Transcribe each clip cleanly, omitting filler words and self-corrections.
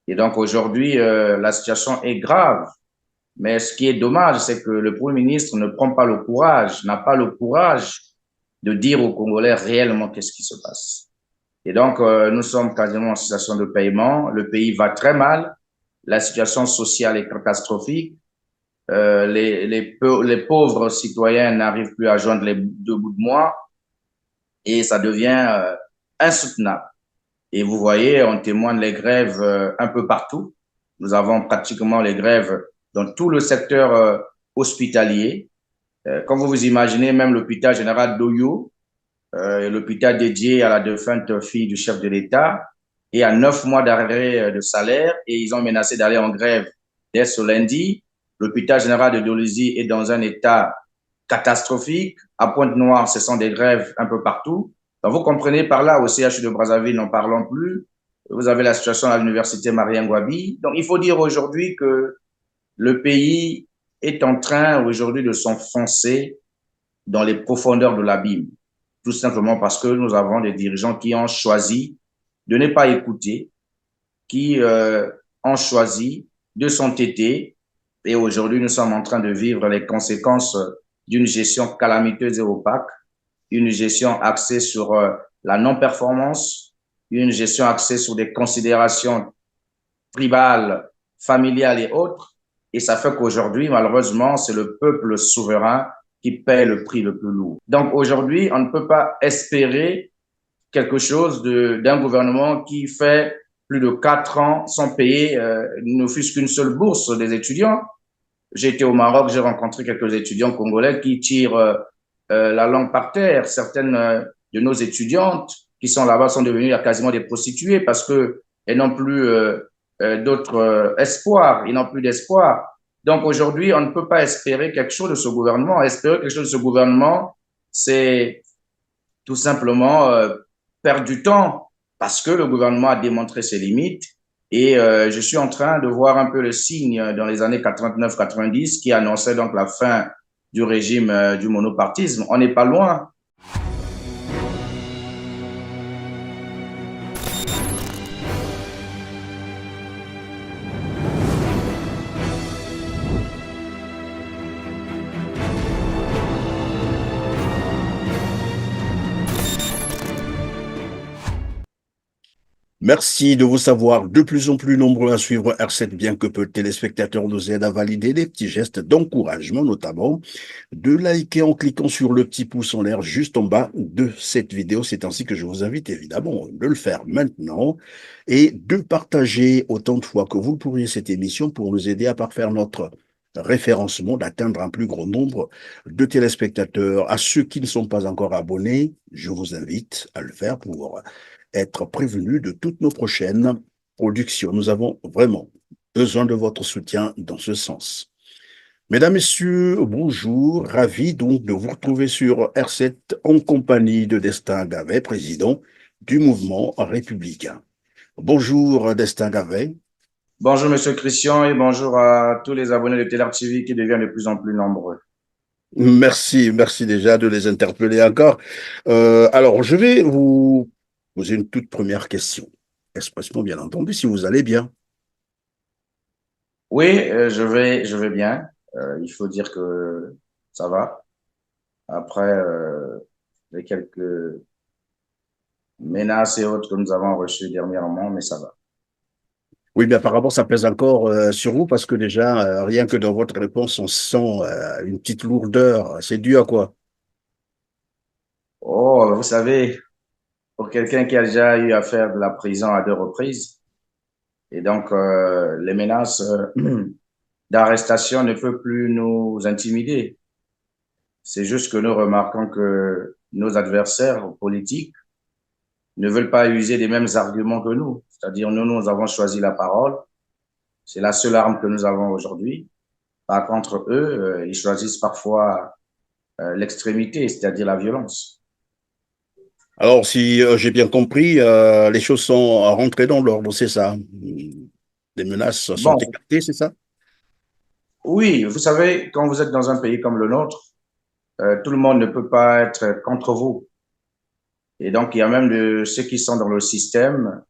Et donc aujourd'hui, la situation est grave. Mais ce qui est dommage, c'est que le Premier ministre ne prend pas le courage, n'a pas le courage de dire aux Congolais réellement qu'est-ce qui se passe. Et donc, nous sommes quasiment en situation de paiement. Le pays va très mal. La situation sociale est catastrophique. Les pauvres citoyens n'arrivent plus à joindre les deux bouts de mois et ça devient insoutenable. Et vous voyez, on témoigne les grèves un peu partout. Nous avons pratiquement les grèves dans tout le secteur hospitalier. Comme vous vous imaginez, même l'hôpital général d'Oyo, l'hôpital dédié à la défunte fille du chef de l'État, est à 9 mois d'arrêt de salaire et ils ont menacé d'aller en grève dès ce lundi. L'hôpital général de Dolisie est dans un état catastrophique. À Pointe-Noire, ce sont des grèves un peu partout. Donc, vous comprenez par là, au CHU de Brazzaville, n'en parlons plus. Vous avez la situation à l'université Marien-Ngouabi. Donc, il faut dire aujourd'hui que le pays est en train aujourd'hui de s'enfoncer dans les profondeurs de l'abîme, tout simplement parce que nous avons des dirigeants qui ont choisi de ne pas écouter, qui ont choisi de s'entêter. Et aujourd'hui, nous sommes en train de vivre les conséquences d'une gestion calamiteuse et opaque, une gestion axée sur la non-performance, une gestion axée sur des considérations tribales, familiales et autres. Et ça fait qu'aujourd'hui, malheureusement, c'est le peuple souverain qui paie le prix le plus lourd. Donc aujourd'hui, on ne peut pas espérer quelque chose d'un gouvernement qui fait plus de 4 ans sans payer ne fût-ce qu'une seule bourse des étudiants. J'ai été au Maroc, j'ai rencontré quelques étudiants congolais qui tirent la langue par terre. Certaines de nos étudiantes qui sont là-bas sont devenues quasiment des prostituées parce que elles n'ont plus d'autres espoirs, ils n'ont plus d'espoir. Donc aujourd'hui, on ne peut pas espérer quelque chose de ce gouvernement. Espérer quelque chose de ce gouvernement, c'est tout simplement perdre du temps parce que le gouvernement a démontré ses limites. Et je suis en train de voir un peu le signe dans les années 89-90 qui annonçait donc la fin du régime du monopartisme. On n'est pas loin. Merci de vous savoir de plus en plus nombreux à suivre R7, bien que peu de téléspectateurs nous aident à valider les petits gestes d'encouragement, notamment de liker en cliquant sur le petit pouce en l'air juste en bas de cette vidéo. C'est ainsi que je vous invite évidemment de le faire maintenant et de partager autant de fois que vous le pourriez cette émission pour nous aider à parfaire notre référencement, d'atteindre un plus grand nombre de téléspectateurs. À ceux qui ne sont pas encore abonnés, je vous invite à le faire pour être prévenu de toutes nos prochaines productions. Nous avons vraiment besoin de votre soutien dans ce sens. Mesdames, Messieurs, bonjour. Ravi donc de vous retrouver sur R7 en compagnie de Destin Gavet, président du mouvement républicain. Bonjour Destin Gavet. Bonjour Monsieur Christian et bonjour à tous les abonnés de Télar TV qui deviennent de plus en plus nombreux. Merci déjà de les interpeller encore. Alors, je vais vous poser une toute première question. Expression, bien entendu, si vous allez bien. Oui, je vais bien. Il faut dire que ça va. Après les quelques menaces et autres que nous avons reçues dernièrement, mais ça va. Oui, mais apparemment, ça pèse encore sur vous parce que déjà, rien que dans votre réponse, on sent une petite lourdeur. C'est dû à quoi? Oh, vous savez, pour quelqu'un qui a déjà eu à faire de la prison à 2 reprises, et donc les menaces d'arrestation ne peuvent plus nous intimider. C'est juste que nous remarquons que nos adversaires politiques ne veulent pas user des mêmes arguments que nous. C'est-à-dire, nous avons choisi la parole. C'est la seule arme que nous avons aujourd'hui. Par contre, eux, ils choisissent parfois l'extrémité, c'est-à-dire la violence. Alors, si j'ai bien compris, les choses sont rentrées dans l'ordre, c'est ça. Les menaces sont Bon, écartées, c'est ça? oui, vous savez, quand vous êtes dans un pays comme le nôtre, tout le monde ne peut pas être contre vous. Et donc, il y a même de ceux qui sont dans le système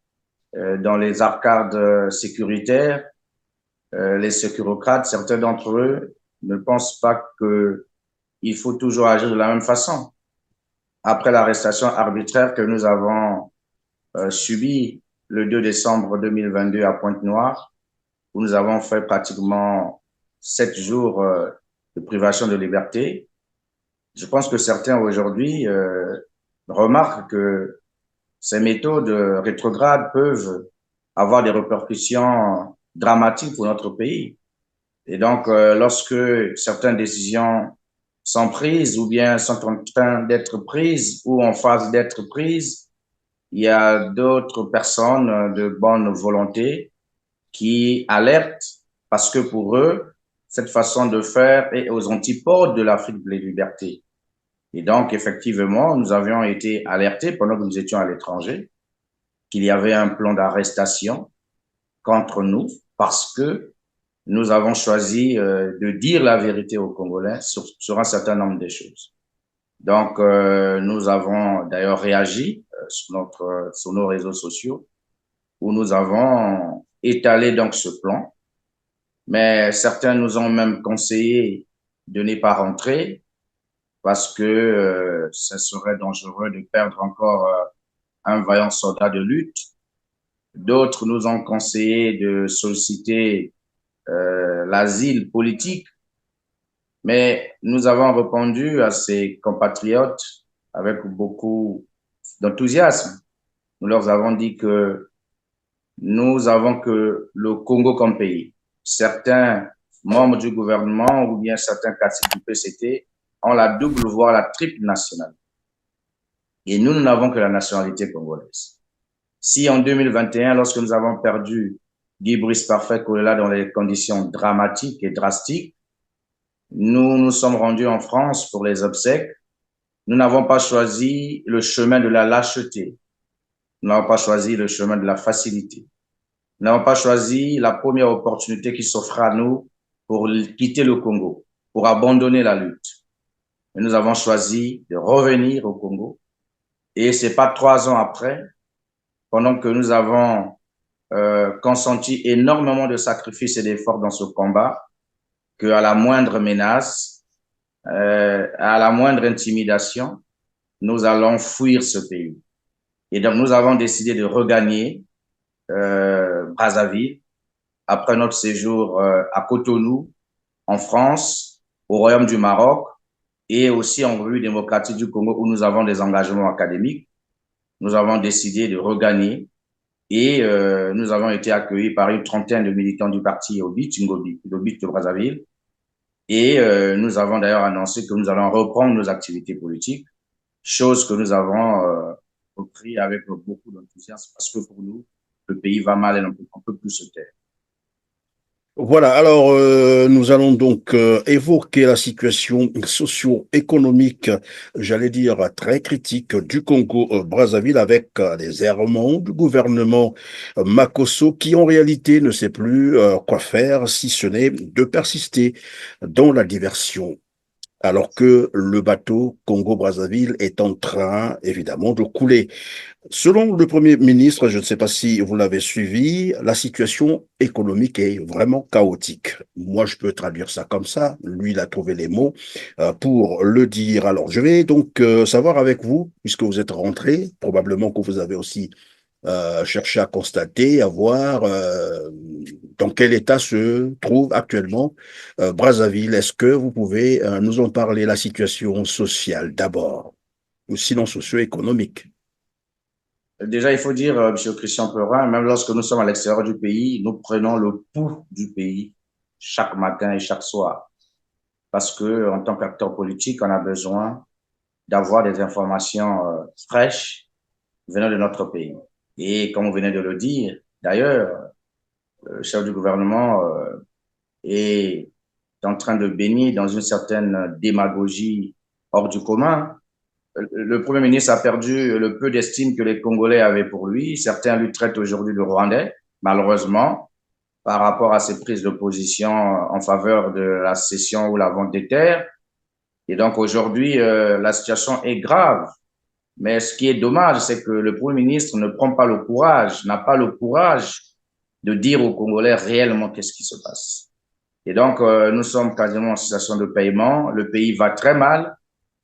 dans les arcades sécuritaires, les sécurocrates, certains d'entre eux ne pensent pas qu'il faut toujours agir de la même façon. Après l'arrestation arbitraire que nous avons subie le 2 décembre 2022 à Pointe-Noire, où nous avons fait pratiquement 7 jours de privation de liberté, je pense que certains aujourd'hui remarquent que ces méthodes rétrogrades peuvent avoir des répercussions dramatiques pour notre pays. Et donc, lorsque certaines décisions sont prises ou bien sont en train d'être prises ou en phase d'être prises, il y a d'autres personnes de bonne volonté qui alertent parce que pour eux, cette façon de faire est aux antipodes de l'Afrique de la liberté. Et donc, effectivement, nous avions été alertés pendant que nous étions à l'étranger qu'il y avait un plan d'arrestation contre nous parce que nous avons choisi de dire la vérité aux Congolais sur un certain nombre de choses. Donc, nous avons d'ailleurs réagi sur nos réseaux sociaux où nous avons étalé donc ce plan. Mais certains nous ont même conseillé de n'y pas rentrer parce que ce serait dangereux de perdre encore un vaillant soldat de lutte. D'autres nous ont conseillé de solliciter l'asile politique, mais nous avons répondu à ces compatriotes avec beaucoup d'enthousiasme. Nous leur avons dit que nous avons que le Congo comme pays. Certains membres du gouvernement ou bien certains caciques du PCT ont la double, voire la triple nationalité. Et nous n'avons que la nationalité congolaise. Si en 2021, lorsque nous avons perdu Guy Brice Parfait Kolela dans des conditions dramatiques et drastiques, nous nous sommes rendus en France pour les obsèques. Nous n'avons pas choisi le chemin de la lâcheté. Nous n'avons pas choisi le chemin de la facilité. Nous n'avons pas choisi la première opportunité qui s'offre à nous pour quitter le Congo, pour abandonner la lutte. Mais nous avons choisi de revenir au Congo. Et c'est pas 3 ans après, pendant que nous avons consenti énormément de sacrifices et d'efforts dans ce combat, qu'à la moindre menace, à la moindre intimidation, nous allons fuir ce pays. Et donc, nous avons décidé de regagner Brazzaville après notre séjour à Cotonou, en France, au Royaume du Maroc et aussi en République démocratique du Congo où nous avons des engagements académiques. Nous avons décidé de regagner et nous avons été accueillis par une trentaine de militants du parti Obit, Ngobi, de Brazzaville. Et nous avons d'ailleurs annoncé que nous allons reprendre nos activités politiques, chose que nous avons repris avec beaucoup d'enthousiasme parce que pour nous, le pays va mal et on ne peut plus se taire. Voilà, alors nous allons donc évoquer la situation socio-économique, j'allais dire très critique du Congo-Brazzaville avec les errements du gouvernement Makosso qui en réalité ne sait plus quoi faire si ce n'est de persister dans la diversion. Alors que le bateau Congo-Brazzaville est en train, évidemment, de couler. Selon le Premier ministre, je ne sais pas si vous l'avez suivi, la situation économique est vraiment chaotique. Moi, je peux traduire ça comme ça. Lui, il a trouvé les mots pour le dire. Alors, je vais donc savoir avec vous, puisque vous êtes rentré, probablement que vous avez aussi cherché à constater, à voir dans quel état se trouve actuellement Brazzaville. Est-ce que vous pouvez nous en parler, la situation sociale d'abord, ou sinon socio-économique? Déjà, il faut dire, M. Christian Perrin, même lorsque nous sommes à l'extérieur du pays, nous prenons le pouls du pays chaque matin et chaque soir. Parce que, en tant qu'acteur politique, on a besoin d'avoir des informations fraîches venant de notre pays. Et comme vous venez de le dire, d'ailleurs, le chef du gouvernement est en train de baigner dans une certaine démagogie hors du commun. Le Premier ministre a perdu le peu d'estime que les Congolais avaient pour lui. Certains lui traitent aujourd'hui de Rwandais, malheureusement, par rapport à ses prises de position en faveur de la cession ou la vente des terres. Et donc aujourd'hui, la situation est grave Mais ce qui est dommage, c'est que le Premier ministre ne prend pas le courage, n'a pas le courage de dire aux Congolais réellement qu'est-ce qui se passe. Et donc, nous sommes quasiment en situation de paiement. Le pays va très mal.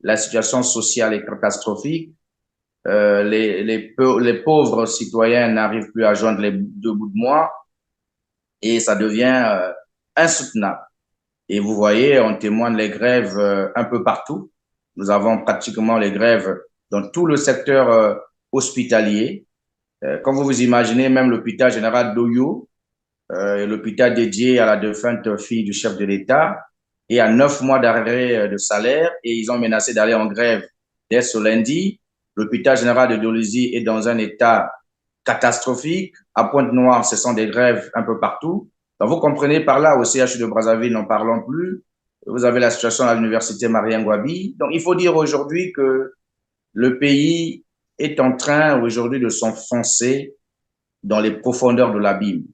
La situation sociale est catastrophique. Les pauvres citoyens n'arrivent plus à joindre les deux bouts de mois et ça devient insoutenable. Et vous voyez, on témoigne les grèves un peu partout. Nous avons pratiquement les grèves dans tout le secteur hospitalier. Comme vous vous imaginez, même l'hôpital général d'Oyo, l'hôpital dédié à la défunte fille du chef de l'État, est à 9 mois d'arrêt de salaire et ils ont menacé d'aller en grève dès ce lundi. L'hôpital général de Dolisie est dans un état catastrophique. À Pointe-Noire, ce sont des grèves un peu partout. Donc, vous comprenez par là, au CHU de Brazzaville, n'en parlons plus. Vous avez la situation à l'université Marien-Ngouabi. Donc, il faut dire aujourd'hui que le pays est en train aujourd'hui de s'enfoncer dans les profondeurs de l'abîme.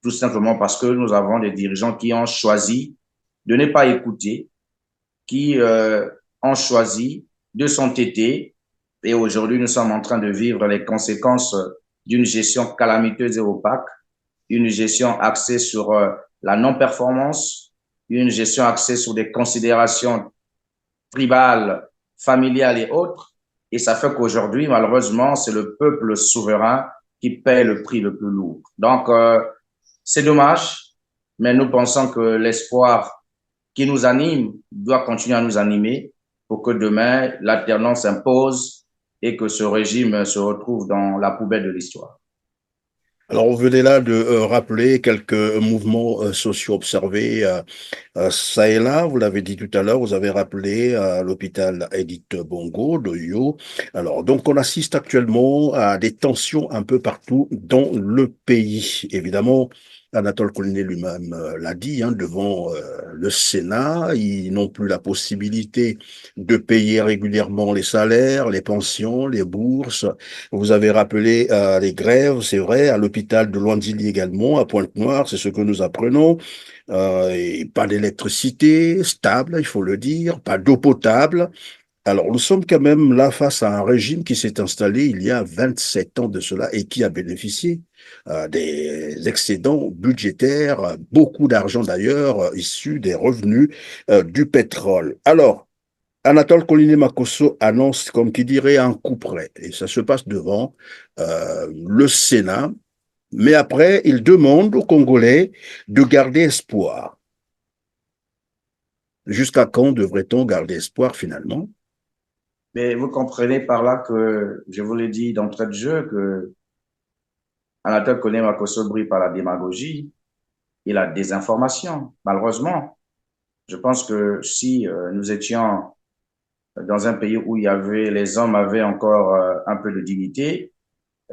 Tout simplement parce que nous avons des dirigeants qui ont choisi de ne pas écouter, qui ont choisi de s'entêter. Et aujourd'hui, nous sommes en train de vivre les conséquences d'une gestion calamiteuse et opaque, une gestion axée sur la non-performance, une gestion axée sur des considérations tribales, familiales et autres. Et ça fait qu'aujourd'hui, malheureusement, c'est le peuple souverain qui paie le prix le plus lourd. Donc, c'est dommage, mais nous pensons que l'espoir qui nous anime doit continuer à nous animer pour que demain, l'alternance s'impose et que ce régime se retrouve dans la poubelle de l'histoire. Alors, vous venez là de rappeler quelques mouvements sociaux observés ça et là. Vous l'avez dit tout à l'heure, vous avez rappelé l'hôpital Edith Bongo de Yo. Alors, donc, on assiste actuellement à des tensions un peu partout dans le pays. Évidemment, Anatole Collinet lui-même l'a dit devant le Sénat. Ils n'ont plus la possibilité de payer régulièrement les salaires, les pensions, les bourses. Vous avez rappelé les grèves, c'est vrai, à l'hôpital de Loindilly également, à Pointe-Noire, c'est ce que nous apprenons. Et pas d'électricité stable, il faut le dire, pas d'eau potable. Alors, nous sommes quand même là face à un régime qui s'est installé il y a 27 ans de cela et qui a bénéficié des excédents budgétaires, beaucoup d'argent d'ailleurs, issu des revenus du pétrole. Alors, Anatole Collinet-Makosso annonce, comme qui dirait, un coup près. Et ça se passe devant le Sénat. Mais après, il demande aux Congolais de garder espoir. Jusqu'à quand devrait-on garder espoir finalement? Mais vous comprenez par là que, je vous l'ai dit d'entrée de jeu, que Anatole Koné-Makosso brille par la démagogie et la désinformation, malheureusement. Je pense que si nous étions dans un pays où il y avait, les hommes avaient encore un peu de dignité,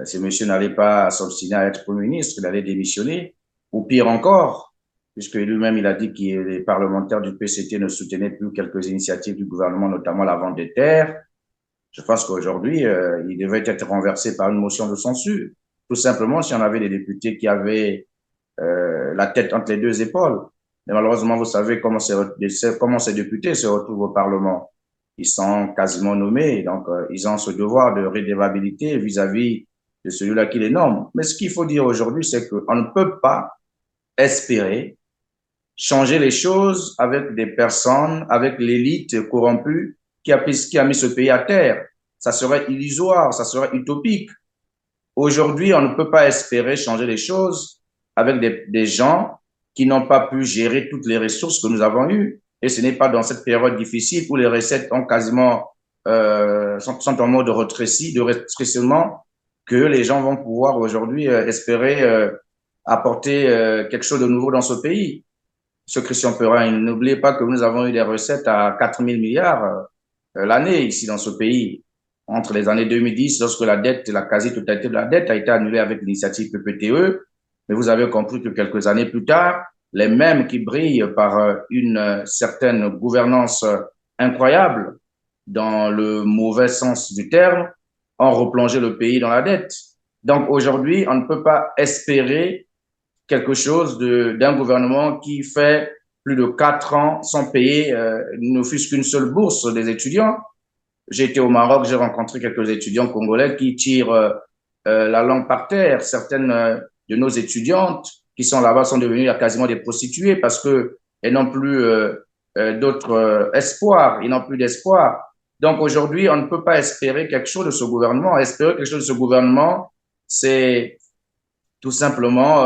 ce monsieur n'allait pas s'obstiner à être Premier ministre, il allait démissionner. Ou pire encore, puisque lui-même il a dit que les parlementaires du PCT ne soutenaient plus quelques initiatives du gouvernement, notamment la vente des terres. Je pense qu'aujourd'hui, il devait être renversé par une motion de censure. Tout simplement, si on avait des députés qui avaient la tête entre les deux épaules. Mais malheureusement, vous savez comment ces députés se retrouvent au Parlement. Ils sont quasiment nommés, donc ils ont ce devoir de redevabilité vis-à-vis de celui-là qui les nomme. Mais ce qu'il faut dire aujourd'hui, c'est qu'on ne peut pas espérer changer les choses avec des personnes, avec l'élite corrompue qui a mis ce pays à terre. Ça serait illusoire, ça serait utopique. Aujourd'hui, on ne peut pas espérer changer les choses avec des gens qui n'ont pas pu gérer toutes les ressources que nous avons eues. Et ce n'est pas dans cette période difficile où les recettes ont quasiment, sont en mode de rétrécissement, que les gens vont pouvoir aujourd'hui espérer apporter quelque chose de nouveau dans ce pays. Ce Christian Perrin, n'oubliez pas que nous avons eu des recettes à 4 000 milliards l'année ici dans ce pays. Entre les années 2010, lorsque la dette, la quasi-totalité de la dette a été annulée avec l'initiative PPTE, mais vous avez compris que quelques années plus tard, les mêmes qui brillent par une certaine gouvernance incroyable, dans le mauvais sens du terme, ont replongé le pays dans la dette. Donc aujourd'hui, on ne peut pas espérer quelque chose d'un gouvernement qui fait plus de 4 ans sans payer ne fût-ce qu'une seule bourse des étudiants. J'ai été au Maroc, j'ai rencontré quelques étudiants congolais qui tirent la langue par terre. Certaines de nos étudiantes qui sont là-bas sont devenues quasiment des prostituées parce que elles n'ont plus d'autres espoirs. Ils n'ont plus d'espoir. Donc aujourd'hui, on ne peut pas espérer quelque chose de ce gouvernement. Espérer quelque chose de ce gouvernement, c'est tout simplement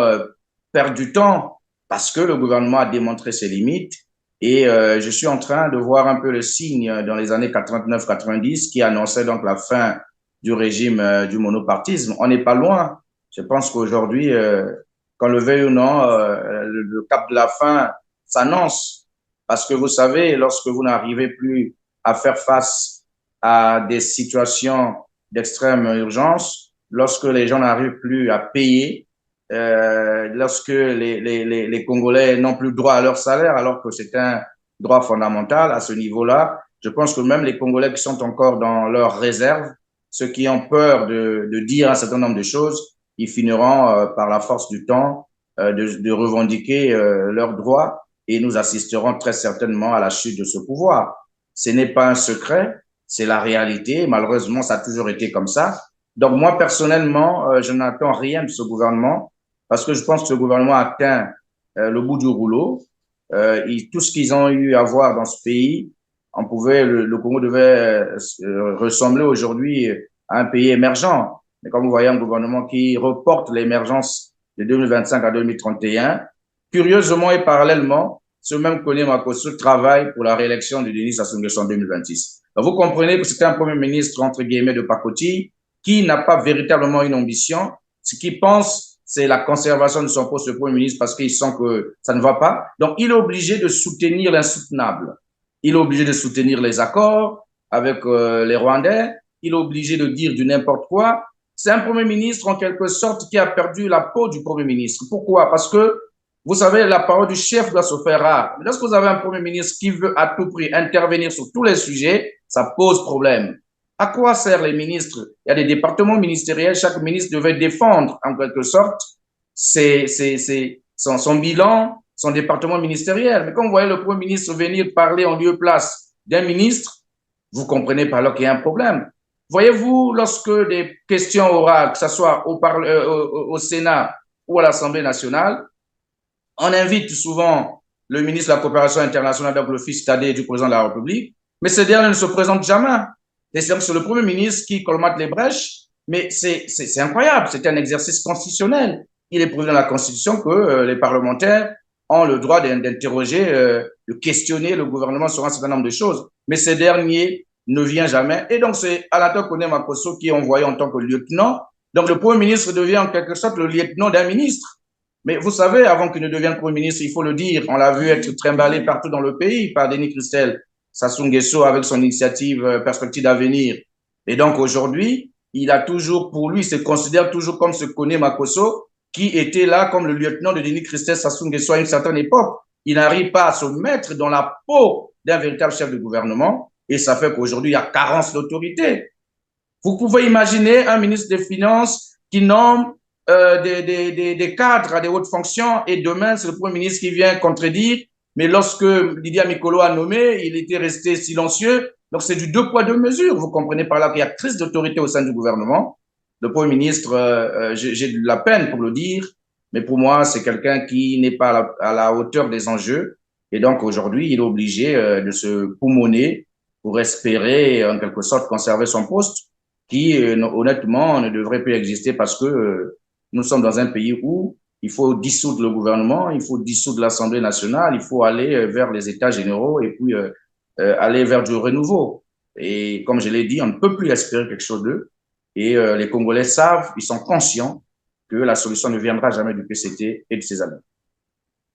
perdre du temps parce que le gouvernement a démontré ses limites. Et je suis en train de voir un peu le signe dans les années 89-90 qui annonçait donc la fin du régime du monopartisme. On n'est pas loin. Je pense qu'aujourd'hui, qu'on le veuille ou non, le cap de la fin s'annonce. Parce que vous savez, lorsque vous n'arrivez plus à faire face à des situations d'extrême urgence, lorsque les gens n'arrivent plus à payer, lorsque les Congolais n'ont plus droit à leur salaire, alors que c'est un droit fondamental à ce niveau-là. Je pense que même les Congolais qui sont encore dans leurs réserves, ceux qui ont peur de dire un certain nombre de choses, ils finiront par la force du temps de revendiquer leurs droits et nous assisterons très certainement à la chute de ce pouvoir. Ce n'est pas un secret, c'est la réalité. Malheureusement, ça a toujours été comme ça. Donc moi, personnellement, je n'attends rien de ce gouvernement parce que je pense que ce gouvernement a atteint le bout du rouleau. Tout ce qu'ils ont eu à voir dans ce pays, le Congo devait ressembler aujourd'hui à un pays émergent. Mais comme vous voyez, un gouvernement qui reporte l'émergence de 2025 à 2031, curieusement et parallèlement, ce même Kone Makosso travaille pour la réélection de Denis Sassou Nguesso en 2026. Donc vous comprenez que c'est un premier ministre, entre guillemets, de pacotille, qui n'a pas véritablement une ambition. Ce qu'il pense, c'est la conservation de son poste de Premier ministre parce qu'il sent que ça ne va pas. Donc, il est obligé de soutenir l'insoutenable. Il est obligé de soutenir les accords avec les Rwandais. Il est obligé de dire du n'importe quoi. C'est un Premier ministre, en quelque sorte, qui a perdu la peau du Premier ministre. Pourquoi? Parce que, vous savez, la parole du chef doit se faire rare. Mais lorsque vous avez un Premier ministre qui veut à tout prix intervenir sur tous les sujets, ça pose problème. À quoi servent les ministres? Il y a des départements ministériels, chaque ministre devait défendre en quelque sorte son bilan, son département ministériel. Mais quand vous voyez le Premier ministre venir parler en lieu et place d'un ministre, vous comprenez par là qu'il y a un problème. Voyez-vous, lorsque des questions orales, que ce soit au Sénat ou à l'Assemblée nationale, on invite souvent le ministre de la Coopération internationale, donc le fils cadet du président de la République, mais ce dernier ne se présente jamais. C'est le Premier ministre qui colmate les brèches, mais c'est incroyable, c'est un exercice constitutionnel. Il est prévu dans la Constitution que les parlementaires ont le droit d'interroger, de questionner le gouvernement sur un certain nombre de choses. Mais ce dernier ne vient jamais. Et donc, c'est Alato Kone Makosso qui est envoyé en tant que lieutenant. Donc, le Premier ministre devient en quelque sorte le lieutenant d'un ministre. Mais vous savez, avant qu'il ne devienne Premier ministre, il faut le dire, on l'a vu être trimballé partout dans le pays par Denis Christel Sassou Nguesso avec son initiative Perspective d'avenir. Et donc aujourd'hui, il a toujours, pour lui, il se considère toujours comme ce Kone Makosso qui était là comme le lieutenant de Denis Christel Sassou Nguesso à une certaine époque. Il n'arrive pas à se mettre dans la peau d'un véritable chef de gouvernement et ça fait qu'aujourd'hui, il y a carence d'autorité. Vous pouvez imaginer un ministre des Finances qui nomme des cadres à des hautes fonctions et demain, c'est le Premier ministre qui vient contredire. Mais lorsque Lydia Mikolo a nommé, il était resté silencieux. Donc, c'est du deux poids, deux mesures. Vous comprenez par là qu'il y a crise d'autorité au sein du gouvernement. Le Premier ministre, j'ai de la peine pour le dire, mais pour moi, c'est quelqu'un qui n'est pas à la hauteur des enjeux. Et donc, aujourd'hui, il est obligé de se poumonner pour espérer, en quelque sorte, conserver son poste qui, honnêtement, ne devrait plus exister parce que nous sommes dans un pays où il faut dissoudre le gouvernement, il faut dissoudre l'Assemblée nationale, il faut aller vers les États généraux et puis aller vers du renouveau. Et comme je l'ai dit, on ne peut plus espérer quelque chose d'eux. Et les Congolais savent, ils sont conscients que la solution ne viendra jamais du PCT et de ses amis.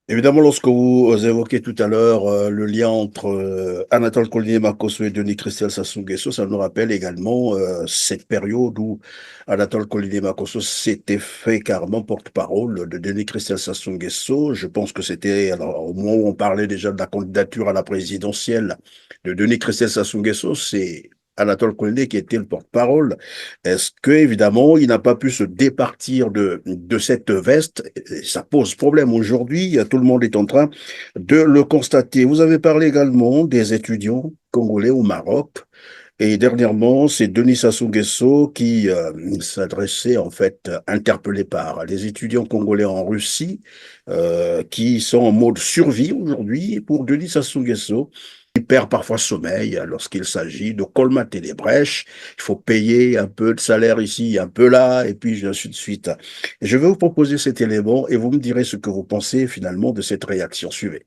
Évidemment, lorsque vous évoquez tout à l'heure le lien entre Anatole Collier Makosso et Denis Christel Sassou Nguesso, ça nous rappelle également cette période où Anatole Collier Makosso s'était fait carrément porte-parole de Denis Christel Sassou Nguesso. Je pense que c'était au moment où on parlait déjà de la candidature à la présidentielle de Denis Christel Sassou Nguesso, c'est Anatole Collier qui était le porte-parole. Est-ce que, évidemment, il n'a pas pu se départir de cette veste? Ça pose problème aujourd'hui. Tout le monde est en train de le constater. Vous avez parlé également des étudiants congolais au Maroc. Et dernièrement, c'est Denis Sassou Nguesso qui s'adressait, en fait, interpellé par les étudiants congolais en Russie, qui sont en mode survie aujourd'hui. Et pour Denis Sassou Nguesso, il perd parfois sommeil lorsqu'il s'agit de colmater les brèches. Il faut payer un peu de salaire ici, un peu là, et puis ainsi de suite. Et je vais vous proposer cet élément et vous me direz ce que vous pensez finalement de cette réaction. Suivez.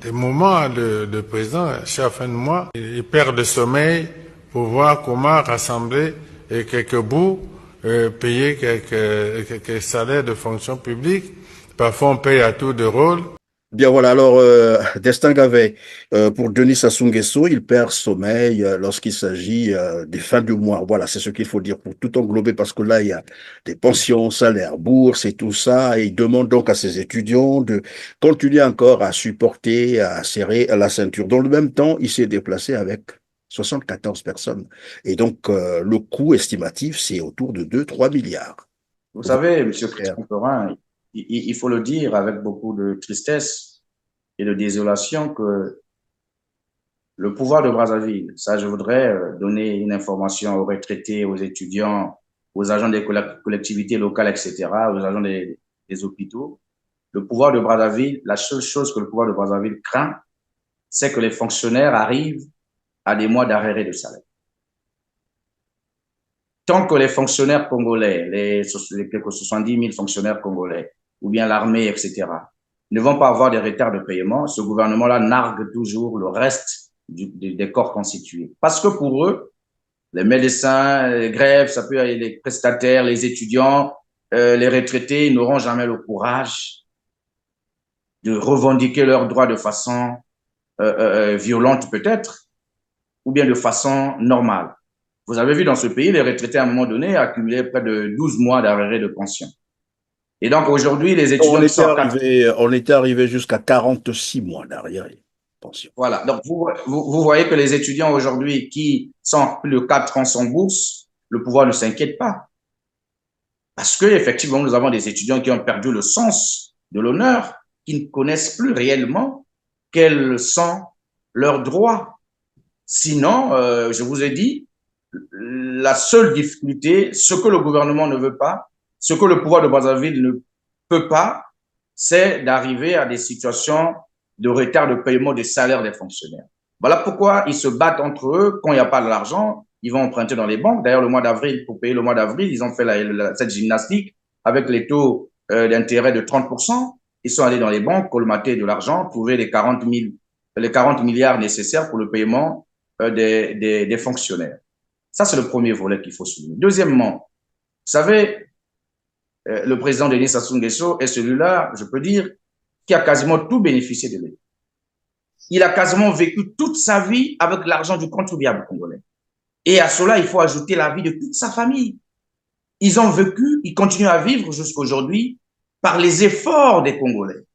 Des moments, le président, chaque fin de mois, il perd le sommeil pour voir comment rassembler quelques bouts, payer quelques salaires de fonction publique. Parfois, on paye à tour de rôle. Bien voilà, alors Destin Gavet, pour Denis Sassou Nguesso, il perd sommeil lorsqu'il s'agit des fins du mois. Voilà, c'est ce qu'il faut dire pour tout englober parce que là, il y a des pensions, salaires, bourses et tout ça. Et il demande donc à ses étudiants de continuer encore à supporter, à serrer la ceinture. Dans le même temps, il s'est déplacé avec 74 personnes. Et donc, le coût estimatif, c'est autour de 2-3 milliards. Vous savez, Monsieur Christian Perrin, il faut le dire avec beaucoup de tristesse et de désolation que le pouvoir de Brazzaville, ça je voudrais donner une information aux retraités, aux étudiants, aux agents des collectivités locales, etc., aux agents des hôpitaux. Le pouvoir de Brazzaville, la seule chose que le pouvoir de Brazzaville craint, c'est que les fonctionnaires arrivent à des mois d'arrêt de salaire. Tant que les fonctionnaires congolais, les quelques 70 000 fonctionnaires congolais, ou bien l'armée, etc., ne vont pas avoir des retards de paiement, ce gouvernement-là nargue toujours le reste des corps constitués. Parce que pour eux, les médecins, les grèves, ça peut être les prestataires, les étudiants, les retraités, ils n'auront jamais le courage de revendiquer leurs droits de façon violente peut-être, ou bien de façon normale. Vous avez vu dans ce pays, les retraités à un moment donné accumulaient près de 12 mois d'arrêt de pension. Et donc aujourd'hui, les étudiants qui sortent... On était arrivé jusqu'à 46 mois d'arriéré. Pension. Voilà, donc vous voyez que les étudiants aujourd'hui qui sont plus de 4 ans sans bourse, le pouvoir ne s'inquiète pas. Parce que effectivement, nous avons des étudiants qui ont perdu le sens de l'honneur, qui ne connaissent plus réellement quels sont leurs droits. Sinon, je vous ai dit, la seule difficulté, ce que le gouvernement ne veut pas, ce que le pouvoir de Brazzaville ne peut pas, c'est d'arriver à des situations de retard de paiement des salaires des fonctionnaires. Voilà pourquoi ils se battent entre eux. Quand il n'y a pas de l'argent, ils vont emprunter dans les banques. D'ailleurs, le mois d'avril, pour payer le mois d'avril, ils ont fait cette gymnastique avec les taux d'intérêt de 30%. Ils sont allés dans les banques, colmater de l'argent, trouver les 40 milliards nécessaires pour le paiement des fonctionnaires. Ça, c'est le premier volet qu'il faut souligner. Deuxièmement, vous savez, le président Denis Sassou Nguesso est celui-là, je peux dire, qui a quasiment tout bénéficié de l'État. Il a quasiment vécu toute sa vie avec l'argent du contribuable congolais. Et à cela, il faut ajouter la vie de toute sa famille. Ils ont vécu, ils continuent à vivre jusqu'à aujourd'hui par les efforts des Congolais,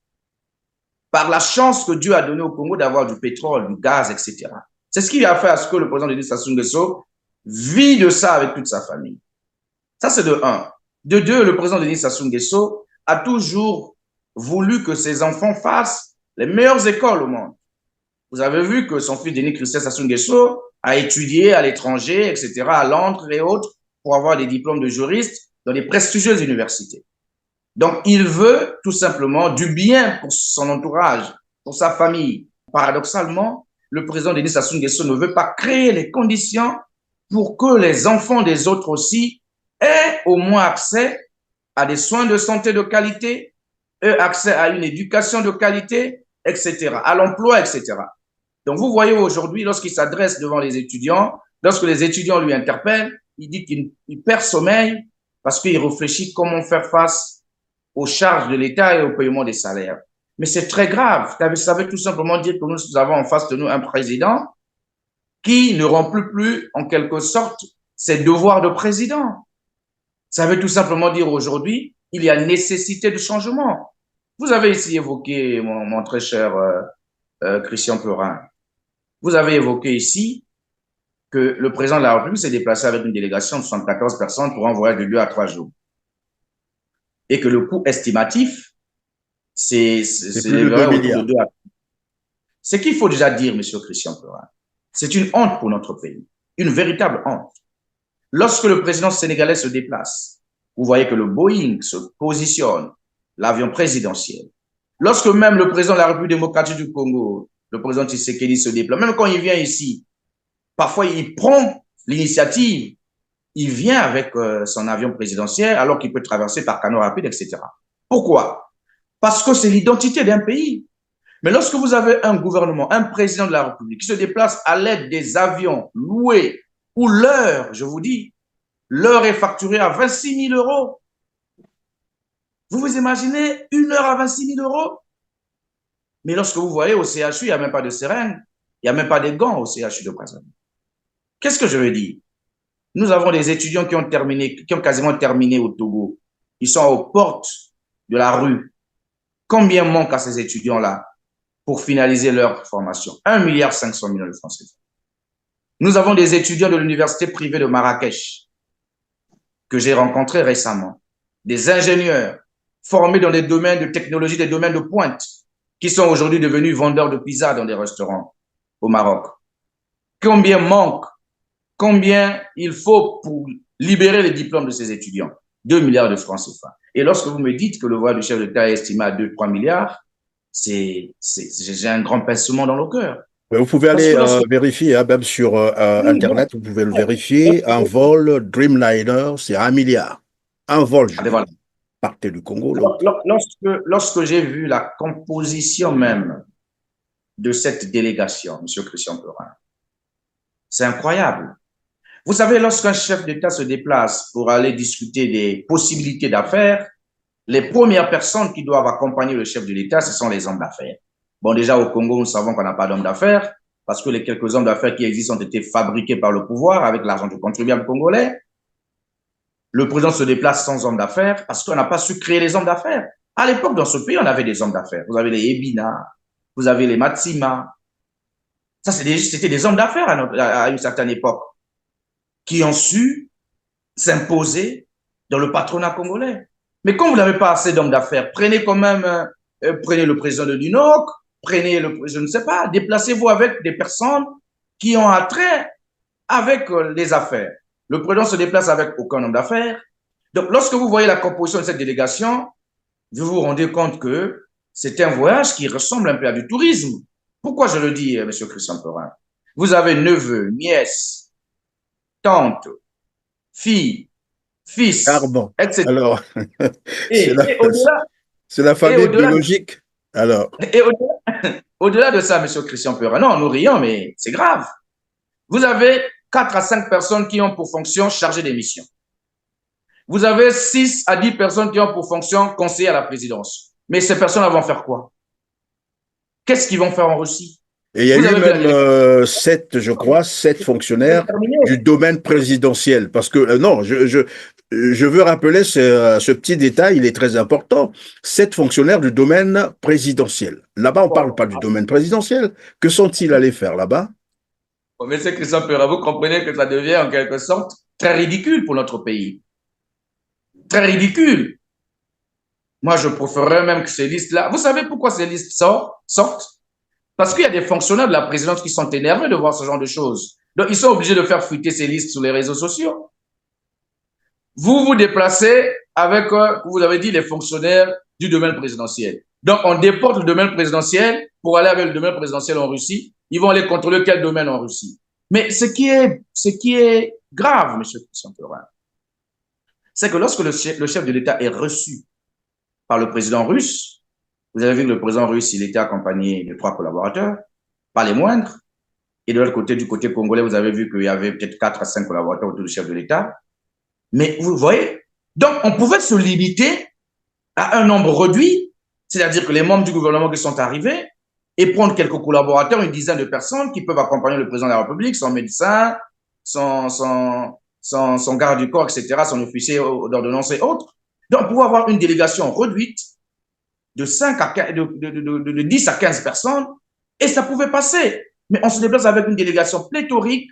par la chance que Dieu a donnée au Congo d'avoir du pétrole, du gaz, etc. C'est ce qui a fait à ce que le président Denis Sassou Nguesso vit de ça avec toute sa famille. Ça, c'est de un. De deux, le président Denis Sassou Nguesso a toujours voulu que ses enfants fassent les meilleures écoles au monde. Vous avez vu que son fils Denis Christian Sassou Nguesso a étudié à l'étranger, etc., à Londres et autres, pour avoir des diplômes de juriste dans des prestigieuses universités. Donc, il veut tout simplement du bien pour son entourage, pour sa famille. Paradoxalement, le président Denis Sassou Nguesso ne veut pas créer les conditions pour que les enfants des autres aussi aient au moins accès à des soins de santé de qualité, accès à une éducation de qualité, etc., à l'emploi, etc. Donc, vous voyez aujourd'hui, lorsqu'il s'adresse devant les étudiants, lorsque les étudiants lui interpellent, il dit qu'il perd sommeil parce qu'il réfléchit comment faire face aux charges de l'État et au paiement des salaires. Mais c'est très grave. Ça veut tout simplement dire que nous avons en face de nous un président qui ne remplit plus, en quelque sorte, ses devoirs de président. Ça veut tout simplement dire aujourd'hui, il y a nécessité de changement. Vous avez ici évoqué, mon très cher Christian Perrin, vous avez évoqué ici que le président de la République s'est déplacé avec une délégation de 74 personnes pour un voyage de 2 à 3 jours. Et que le coût estimatif, c'est plus de 2 milliards. Ce qu'il faut déjà dire, monsieur Christian Perrin, C'est une honte pour notre pays, une véritable honte. Lorsque le président sénégalais se déplace, vous voyez que le Boeing se positionne, l'avion présidentiel. Lorsque même le président de la République démocratique du Congo, le président Tshisekedi se déplace, même quand il vient ici, parfois il prend l'initiative, il vient avec son avion présidentiel alors qu'il peut traverser par canot rapide, etc. Pourquoi? Parce que c'est l'identité d'un pays. Mais lorsque vous avez un gouvernement, un président de la République qui se déplace à l'aide des avions loués, où l'heure, je vous dis, l'heure est facturée à 26 000 euros. Vous vous imaginez une heure à 26 000 euros? Mais lorsque vous voyez au CHU, il n'y a même pas de seringue, il n'y a même pas de gants au CHU de Brazzaville. Qu'est-ce que je veux dire? Nous avons des étudiants qui ont quasiment terminé au Togo. Ils sont aux portes de la rue. Combien manque à ces étudiants-là pour finaliser leur formation? 1,5 milliard de francs CFA. Nous avons des étudiants de l'université privée de Marrakech que j'ai rencontrés récemment, des ingénieurs formés dans des domaines de technologie, des domaines de pointe, qui sont aujourd'hui devenus vendeurs de pizza dans des restaurants au Maroc. Combien manque? Combien il faut pour libérer les diplômes de ces étudiants? 2 milliards de francs CFA. Et lorsque vous me dites que le voyage du chef d'État est estimé à 2-3 milliards, j'ai un grand pincement dans le cœur. Vous pouvez aller vérifier, hein, même sur Internet, vous pouvez le vérifier. Un vol Dreamliner, c'est 1 milliard. Un vol, voilà. Partait du Congo. Lorsque j'ai vu la composition même de cette délégation, M. Christian Perin, c'est incroyable. Vous savez, lorsqu'un chef d'État se déplace pour aller discuter des possibilités d'affaires, les premières personnes qui doivent accompagner le chef de l'État, ce sont les hommes d'affaires. Bon, déjà, au Congo, nous savons qu'on n'a pas d'hommes d'affaires parce que les quelques hommes d'affaires qui existent ont été fabriqués par le pouvoir avec l'argent du contribuable congolais. Le président se déplace sans hommes d'affaires parce qu'on n'a pas su créer les hommes d'affaires. À l'époque, dans ce pays, on avait des hommes d'affaires. Vous avez les Ebina, vous avez les Matsima. Ça, c'était des hommes d'affaires à une certaine époque qui ont su s'imposer dans le patronat congolais. Mais quand vous n'avez pas assez d'hommes d'affaires, prenez quand même, prenez le président de l'UNOC, prenez je ne sais pas, déplacez-vous avec des personnes qui ont attrait avec les affaires. Le président se déplace avec aucun homme d'affaires. Donc, lorsque vous voyez la composition de cette délégation, vous vous rendez compte que c'est un voyage qui ressemble un peu à du tourisme. Pourquoi je le dis, M. Christian Perin? Vous avez neveux, nièces, tantes, filles, fils, etc. Alors, c'est la famille biologique. Alors. Et au-delà de ça, M. Christian Perin, non, nous rions, mais c'est grave. Vous avez 4 à 5 personnes qui ont pour fonction chargé des missions. Vous avez 6 à 10 personnes qui ont pour fonction conseiller à la présidence. Mais ces personnes vont faire quoi? Qu'est-ce qu'ils vont faire en Russie? Et il y a eu même 7, je crois, 7 fonctionnaires du domaine présidentiel. Parce que, non, je veux rappeler ce petit détail, il est très important. 7 fonctionnaires du domaine présidentiel. Là-bas, on ne parle pas du domaine présidentiel. Que sont-ils allés faire là-bas? Mais c'est Christian Perin, vous comprenez que ça devient en quelque sorte très ridicule pour notre pays. Très ridicule. Moi, je préférerais même que ces listes-là... Vous savez pourquoi ces listes sortent? Parce qu'il y a des fonctionnaires de la présidence qui sont énervés de voir ce genre de choses. Donc, ils sont obligés de faire fuiter ces listes sur les réseaux sociaux. Vous vous déplacez avec, vous avez dit, les fonctionnaires du domaine présidentiel. Donc, on déporte le domaine présidentiel pour aller avec le domaine présidentiel en Russie. Ils vont aller contrôler quel domaine en Russie. Mais ce qui est grave, M. Christian Perin, c'est que lorsque le chef de l'État est reçu par le président russe, vous avez vu que le président russe, il était accompagné de 3 collaborateurs, pas les moindres. Et de l'autre côté, du côté congolais, vous avez vu qu'il y avait peut-être 4 à 5 collaborateurs autour du chef de l'État. Mais vous voyez, donc on pouvait se limiter à un nombre réduit, c'est-à-dire que les membres du gouvernement qui sont arrivés, et prendre quelques collaborateurs, une dizaine de personnes qui peuvent accompagner le président de la République, son médecin, son garde du corps, etc., son officier d'ordonnance et autres. Donc, on pouvait avoir une délégation réduite de 10 à 15 personnes et ça pouvait passer. Mais on se déplace avec une délégation pléthorique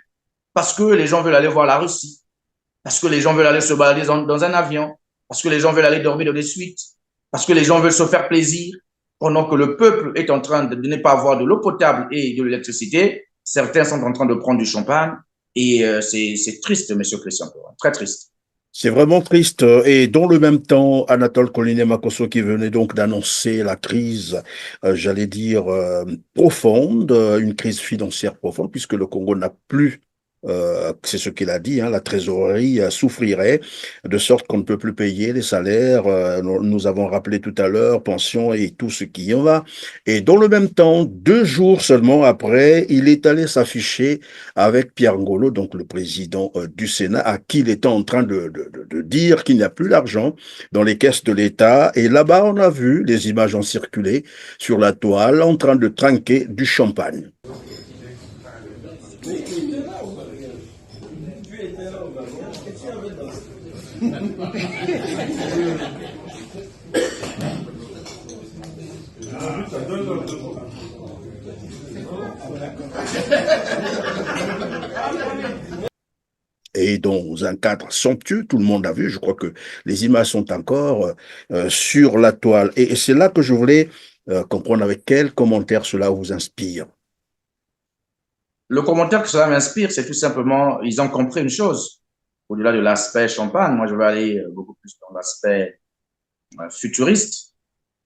parce que les gens veulent aller voir la Russie, parce que les gens veulent aller se balader dans un avion, parce que les gens veulent aller dormir dans des suites, parce que les gens veulent se faire plaisir, pendant que le peuple est en train de ne pas avoir de l'eau potable et de l'électricité. Certains sont en train de prendre du champagne et c'est triste, monsieur Christian Perrin, très triste. C'est vraiment triste. Et dans le même temps, Anatole Koliné-Makosso qui venait donc d'annoncer la crise, j'allais dire, profonde, une crise financière profonde, puisque le Congo n'a plus, c'est ce qu'il a dit, hein, la trésorerie souffrirait, de sorte qu'on ne peut plus payer les salaires. Nous avons rappelé tout à l'heure, pensions et tout ce qui en va. Et dans le même temps, 2 jours seulement après, il est allé s'afficher avec Pierre Ngolo, donc le président du Sénat, à qui il était en train de dire qu'il n'y a plus d'argent dans les caisses de l'État. Et là-bas, on a vu, les images ont circulé sur la toile, en train de trinquer du champagne. Et dans un cadre somptueux, tout le monde a vu, je crois que les images sont encore sur la toile. Et c'est là que je voulais comprendre avec quel commentaire cela vous inspire. Le commentaire que cela m'inspire, c'est tout simplement, ils ont compris une chose. Au-delà de l'aspect champagne, moi je vais aller beaucoup plus dans l'aspect futuriste.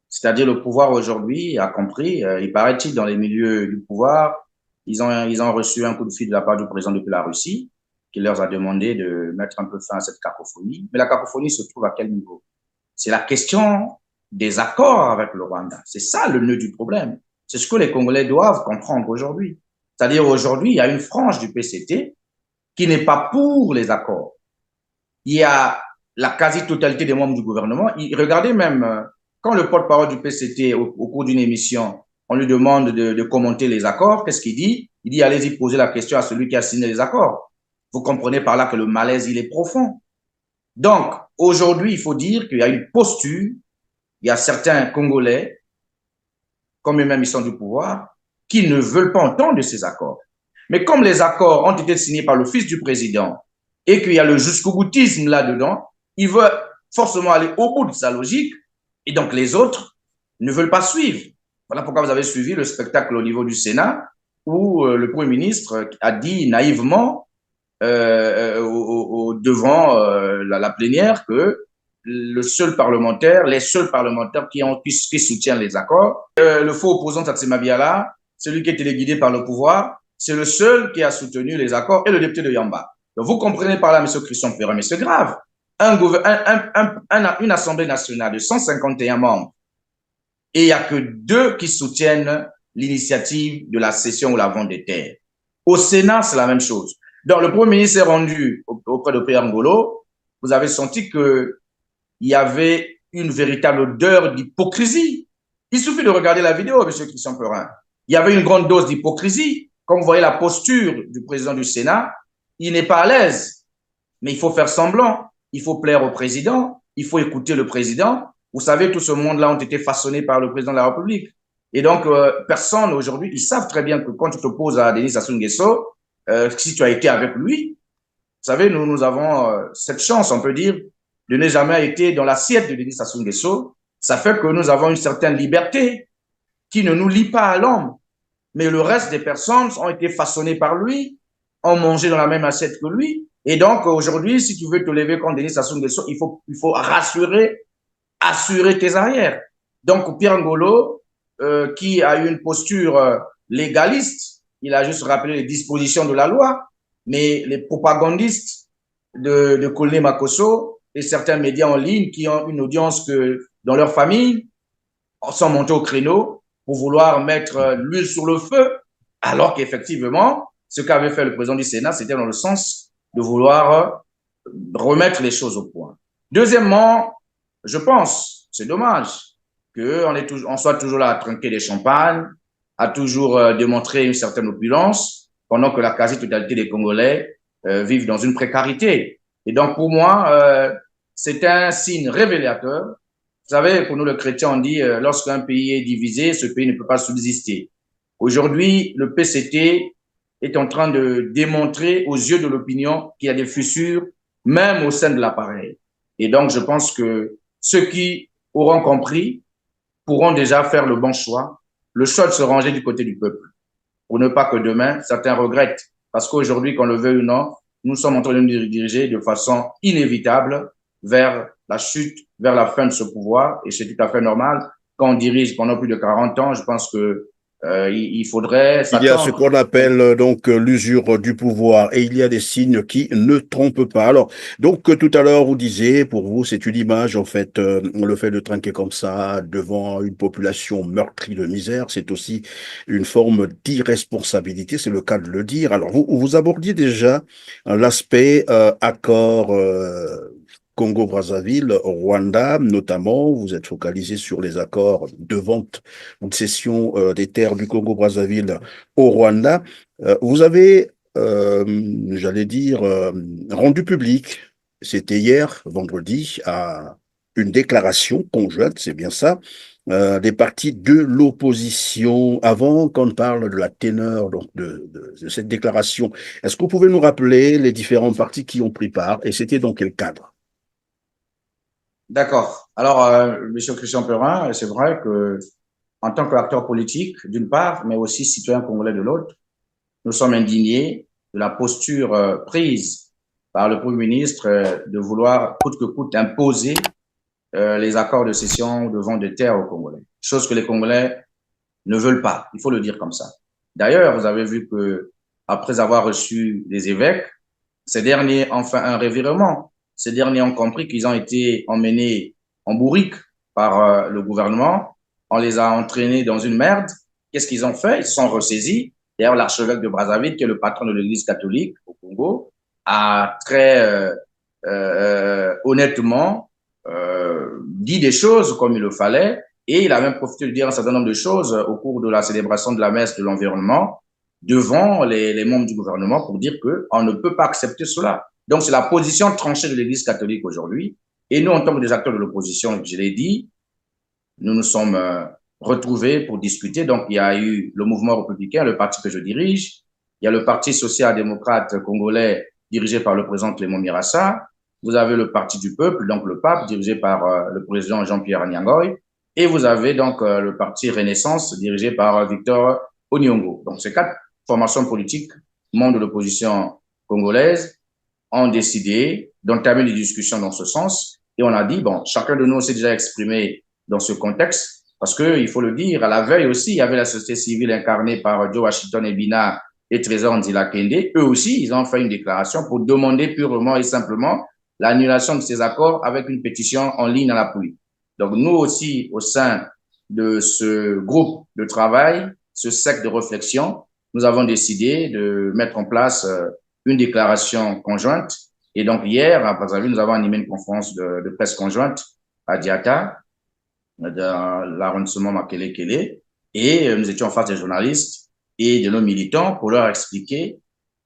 C'est-à-dire le pouvoir aujourd'hui a compris, il paraît-il dans les milieux du pouvoir, ils ont reçu un coup de fil de la part du président depuis la Russie, qui leur a demandé de mettre un peu fin à cette cacophonie. Mais la cacophonie se trouve à quel niveau? C'est la question des accords avec le Rwanda. C'est ça le nœud du problème. C'est ce que les Congolais doivent comprendre aujourd'hui. C'est-à-dire aujourd'hui, il y a une frange du PCT qui n'est pas pour les accords. Il y a la quasi-totalité des membres du gouvernement. Regardez même, quand le porte-parole du PCT, au cours d'une émission, on lui demande de commenter les accords, qu'est-ce qu'il dit? Il dit, allez-y, posez la question à celui qui a signé les accords. Vous comprenez par là que le malaise, il est profond. Donc, aujourd'hui, il faut dire qu'il y a une posture, il y a certains Congolais, comme eux-mêmes ils sont du pouvoir, qui ne veulent pas entendre de ces accords. Mais comme les accords ont été signés par le fils du président et qu'il y a le jusqu'au boutisme là-dedans, il veut forcément aller au bout de sa logique et donc les autres ne veulent pas suivre. Voilà pourquoi vous avez suivi le spectacle au niveau du Sénat où le Premier ministre a dit naïvement devant la plénière que les seuls parlementaires qui soutiennent les accords, le faux opposant Tatsima Biala, celui qui est téléguidé par le pouvoir, c'est le seul qui a soutenu les accords et le député de Yamba. Donc vous comprenez par là, M. Christian Perrin, mais c'est grave. Une Assemblée nationale de 151 membres et il n'y a que 2 qui soutiennent l'initiative de la cession ou la vente des terres. Au Sénat, c'est la même chose. Donc le Premier ministre est rendu auprès de Pierre Ngolo. Vous avez senti que il y avait une véritable odeur d'hypocrisie. Il suffit de regarder la vidéo, M. Christian Perrin. Il y avait une grande dose d'hypocrisie. Comme vous voyez la posture du président du Sénat, il n'est pas à l'aise. Mais il faut faire semblant. Il faut plaire au président. Il faut écouter le président. Vous savez, tout ce monde-là ont été façonnés par le président de la République. Et donc, personne aujourd'hui, ils savent très bien que quand tu t'opposes à Denis Sassou Nguesso, si tu as été avec lui, vous savez, nous avons cette chance, on peut dire, de ne jamais été dans l'assiette de Denis Sassou Nguesso. Ça fait que nous avons une certaine liberté qui ne nous lie pas à l'homme. Mais le reste des personnes ont été façonnées par lui, ont mangé dans la même assiette que lui. Et donc, aujourd'hui, si tu veux te lever contre Denis Sassou Nguesso, il faut assurer tes arrières. Donc, Pierre Ngolo, qui a eu une posture légaliste, il a juste rappelé les dispositions de la loi, mais les propagandistes de Koliné Makosso et certains médias en ligne qui ont une audience que dans leur famille sont montés au créneau pour vouloir mettre l'huile sur le feu, alors qu'effectivement, ce qu'avait fait le président du Sénat, c'était dans le sens de vouloir remettre les choses au point. Deuxièmement, je pense, c'est dommage qu'on soit toujours là à trinquer des champagnes, à toujours démontrer une certaine opulence, pendant que la quasi-totalité des Congolais vivent dans une précarité. Et donc, pour moi, c'est un signe révélateur. Vous savez, pour nous, les chrétiens, on dit, lorsqu'un pays est divisé, ce pays ne peut pas subsister. Aujourd'hui, le PCT est en train de démontrer aux yeux de l'opinion qu'il y a des fissures, même au sein de l'appareil. Et donc, je pense que ceux qui auront compris pourront déjà faire le bon choix, le choix de se ranger du côté du peuple. pour ne pas que demain, certains regrettent. Parce qu'aujourd'hui, qu'on le veuille ou non, nous sommes en train de nous diriger de façon inévitable vers la chute, vers la fin de ce pouvoir, et c'est tout à fait normal. Quand on dirige pendant plus de 40 ans, je pense que il faudrait Il y a ce s'attendre. qu'on appelle donc l'usure du pouvoir et il y a des signes qui ne trompent pas. Alors, donc tout à l'heure, vous disiez, pour vous, c'est une image, en fait, le fait de trinquer comme ça devant une population meurtrie de misère, c'est aussi une forme d'irresponsabilité, c'est le cas de le dire. Alors, vous abordiez déjà l'aspect accord Congo-Brazzaville, Rwanda, notamment, vous êtes focalisé sur les accords de vente ou de cession des terres du Congo-Brazzaville au Rwanda. Vous avez, j'allais dire, rendu public, c'était hier, vendredi, à une déclaration conjointe, c'est bien ça, des partis de l'opposition. Avant qu'on parle de la teneur donc de cette déclaration, est-ce que vous pouvez nous rappeler les différents partis qui ont pris part et c'était dans quel cadre? D'accord. Alors, Monsieur Christian Perrin, c'est vrai que en tant qu'acteur politique, d'une part, mais aussi citoyen congolais de l'autre, nous sommes indignés de la posture prise par le Premier ministre de vouloir coûte que coûte imposer les accords de cession de vente de terres aux Congolais, chose que les Congolais ne veulent pas. Il faut le dire comme ça. D'ailleurs, vous avez vu que après avoir reçu les évêques, ces derniers ont fait un revirement. Ces derniers ont compris qu'ils ont été emmenés en bourrique par le gouvernement. On les a entraînés dans une merde. Qu'est-ce qu'ils ont fait? Ils se sont ressaisis. D'ailleurs, l'archevêque de Brazzaville, qui est le patron de l'Église catholique au Congo, a très honnêtement dit des choses comme il le fallait. Et il a même profité de dire un certain nombre de choses au cours de la célébration de la messe de l'environnement devant les membres du gouvernement pour dire qu'on ne peut pas accepter cela. Donc, c'est la position tranchée de l'Église catholique aujourd'hui. Et nous, en tant que des acteurs de l'opposition, je l'ai dit, nous nous sommes retrouvés pour discuter. Donc, il y a eu le mouvement républicain, le parti que je dirige. Il y a le parti social-démocrate congolais dirigé par le président Clément Mirassa. Vous avez le parti du peuple, donc le pape, dirigé par le président Jean-Pierre Niangoy. Et vous avez donc le parti Renaissance, dirigé par Victor Onyongo. Donc, ces quatre formations politiques, membres de l'opposition congolaise, ont décidé d'entamer des discussions dans ce sens. Et on a dit, bon, chacun de nous s'est déjà exprimé dans ce contexte, parce que il faut le dire, à la veille aussi, il y avait la société civile incarnée par Joe Washington Ebina et Trésor Nzila Kende. Eux aussi, ils ont fait une déclaration pour demander purement et simplement l'annulation de ces accords avec une pétition en ligne à l'appui. Donc, nous aussi, au sein de ce groupe de travail, ce cercle de réflexion, nous avons décidé de mettre en place une déclaration conjointe. Et donc, hier, à Brazzaville, nous avons animé une conférence de presse conjointe à Diata, dans l'arrondissement Makele-Kele, et nous étions en face des journalistes et de nos militants pour leur expliquer,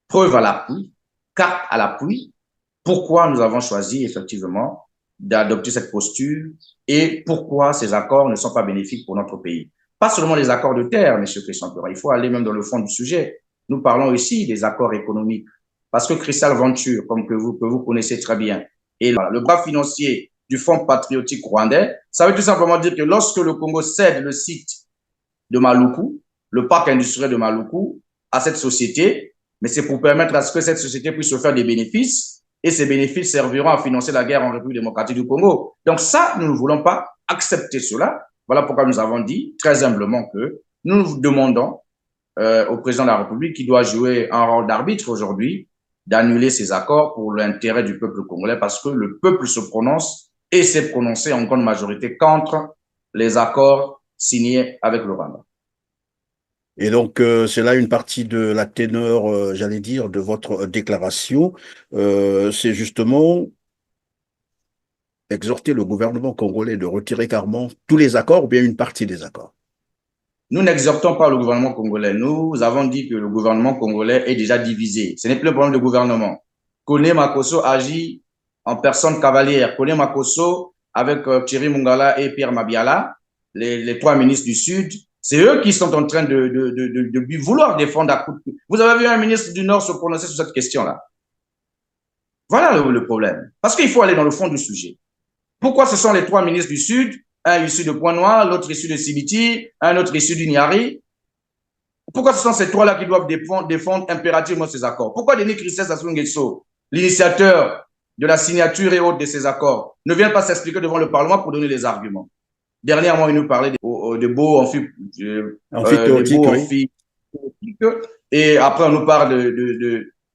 preuve à l'appui, carte à l'appui, pourquoi nous avons choisi effectivement d'adopter cette posture et pourquoi ces accords ne sont pas bénéfiques pour notre pays. Pas seulement les accords de terre, M. Christian Perrin, il faut aller même dans le fond du sujet. Nous parlons ici des accords économiques. Parce que Crystal Venture, comme que vous connaissez très bien, et le bras financier du Fonds patriotique rwandais, ça veut tout simplement dire que lorsque le Congo cède le site de Maluku, le parc industriel de Maluku, à cette société, mais c'est pour permettre à ce que cette société puisse se faire des bénéfices, et ces bénéfices serviront à financer la guerre en République démocratique du Congo. Donc ça, nous ne voulons pas accepter cela. Voilà pourquoi nous avons dit très humblement que nous demandons au président de la République, qui doit jouer un rôle d'arbitre aujourd'hui, d'annuler ces accords pour l'intérêt du peuple congolais, parce que le peuple se prononce et s'est prononcé en grande majorité contre les accords signés avec le Rwanda. Et donc, c'est là une partie de la teneur, j'allais dire, de votre déclaration. C'est justement exhorter le gouvernement congolais de retirer carrément tous les accords ou bien une partie des accords. Nous n'exhortons pas le gouvernement congolais. Nous avons dit que le gouvernement congolais est déjà divisé. Ce n'est plus le problème du gouvernement. Kone Makosso agit en personne cavalière. Kone Makosso, avec Thierry Mungala et Pierre Mabiala, les trois ministres du Sud, c'est eux qui sont en train de vouloir défendre à coup de... Vous avez vu un ministre du Nord se prononcer sur cette question-là. Voilà le problème. Parce qu'il faut aller dans le fond du sujet. Pourquoi ce sont les trois ministres du Sud, un issu de Pointe-Noire, l'autre issu de Sibiti, un autre issu du Niari? Pourquoi ce sont ces trois-là qui doivent défendre impérativement ces accords? Pourquoi Denis Christès Sassou Nguesso, l'initiateur de la signature et autres de ces accords, ne vient pas s'expliquer devant le Parlement pour donner les arguments? Dernièrement, il nous parlait de beaux amphithéotiques, et après, on nous parle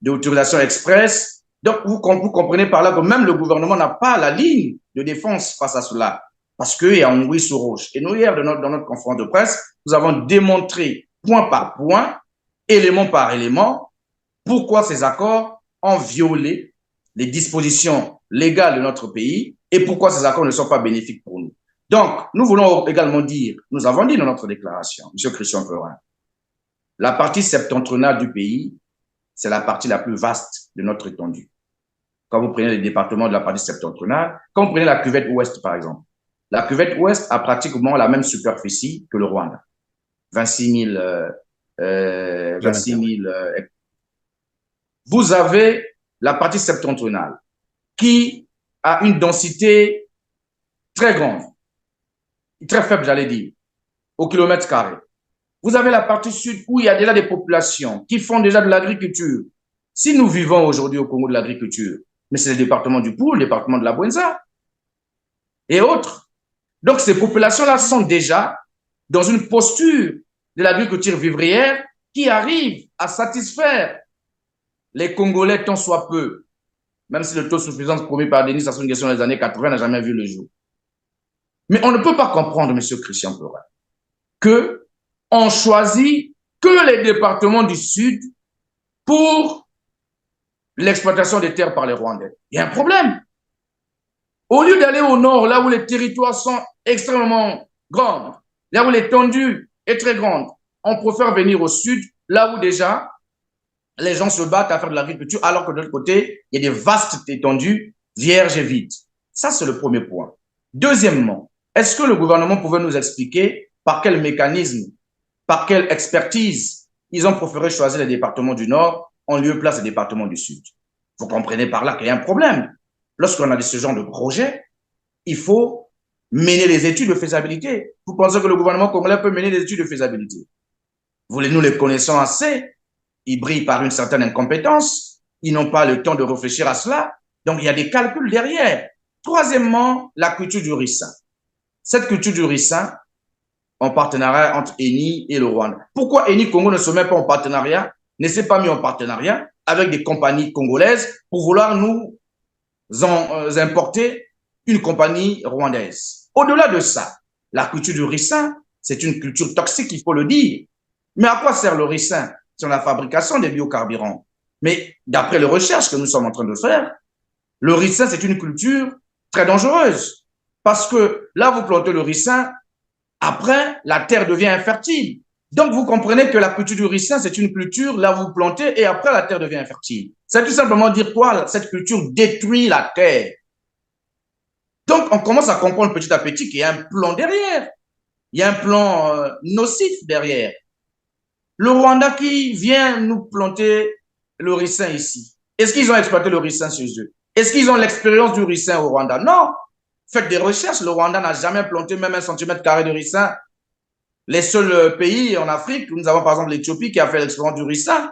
d'autorisation express. Donc, vous comprenez par là que même le gouvernement n'a pas la ligne de défense face à cela, parce qu'il y a un oui sur rouge. Et nous, hier, dans notre conférence de presse, nous avons démontré point par point, élément par élément, pourquoi ces accords ont violé les dispositions légales de notre pays et pourquoi ces accords ne sont pas bénéfiques pour nous. Donc, nous voulons également dire, nous avons dit dans notre déclaration, M. Christian Perin, la partie septentrionale du pays, c'est la partie la plus vaste de notre étendue. Quand vous prenez les départements de la partie septentrionale, quand vous prenez la cuvette ouest, par exemple, la cuvette ouest a pratiquement la même superficie que le Rwanda. 26 000 hectares. Vous avez la partie septentrionale qui a une densité très grande, très faible, j'allais dire, au kilomètre carré. Vous avez la partie sud où il y a déjà des populations qui font déjà de l'agriculture. Si nous vivons aujourd'hui au Congo de l'agriculture, mais c'est le département du Poul, le département de la Bouenza et autres. Donc, ces populations-là sont déjà dans une posture de l'agriculture vivrière qui arrive à satisfaire les Congolais tant soit peu, même si le taux de suffisance promis par Denis Sassou Nguesso dans les années 80 n'a jamais vu le jour. Mais on ne peut pas comprendre, M. Christian Perin, que on choisit que les départements du Sud pour l'exploitation des terres par les Rwandais. Il y a un problème. Au lieu d'aller au nord, là où les territoires sont extrêmement grands, là où l'étendue est très grande, on préfère venir au sud, là où déjà les gens se battent à faire de l'agriculture, alors que de l'autre côté, il y a des vastes étendues vierges et vides. Ça, c'est le premier point. Deuxièmement, est-ce que le gouvernement pouvait nous expliquer par quel mécanisme, par quelle expertise ils ont préféré choisir les départements du Nord en lieu de place des départements du Sud? Vous comprenez par là qu'il y a un problème. Lorsqu'on a ce genre de projet, il faut mener les études de faisabilité. Vous pensez que le gouvernement congolais peut mener des études de faisabilité? Nous les connaissons assez. Ils brillent par une certaine incompétence. Ils n'ont pas le temps de réfléchir à cela. Donc, il y a des calculs derrière. Troisièmement, la culture du ricin. Cette culture du ricin, en partenariat entre ENI et le Rwanda. Pourquoi ENI Congo ne se met pas en partenariat, ne s'est pas mis en partenariat avec des compagnies congolaises pour vouloir nous importer une compagnie rwandaise? Au-delà de ça, la culture du ricin, c'est une culture toxique, il faut le dire. Mais à quoi sert le ricin? C'est la fabrication des biocarburants. Mais d'après les recherches que nous sommes en train de faire, le ricin, c'est une culture très dangereuse. Parce que là, vous plantez le ricin, après, la terre devient infertile. Donc, vous comprenez que la culture du ricin, c'est une culture, là, vous plantez et après, la terre devient infertile. C'est tout simplement dire quoi? Cette culture détruit la terre. Donc, on commence à comprendre petit à petit qu'il y a un plan derrière. Il y a un plan nocif derrière. Le Rwanda qui vient nous planter le ricin ici, est-ce qu'ils ont exploité le ricin chez eux? Est-ce qu'ils ont l'expérience du ricin au Rwanda? Non. Faites des recherches. Le Rwanda n'a jamais planté même 1 centimètre carré de ricin. Les seuls pays en Afrique, nous avons par exemple l'Éthiopie qui a fait l'expérience du ricin.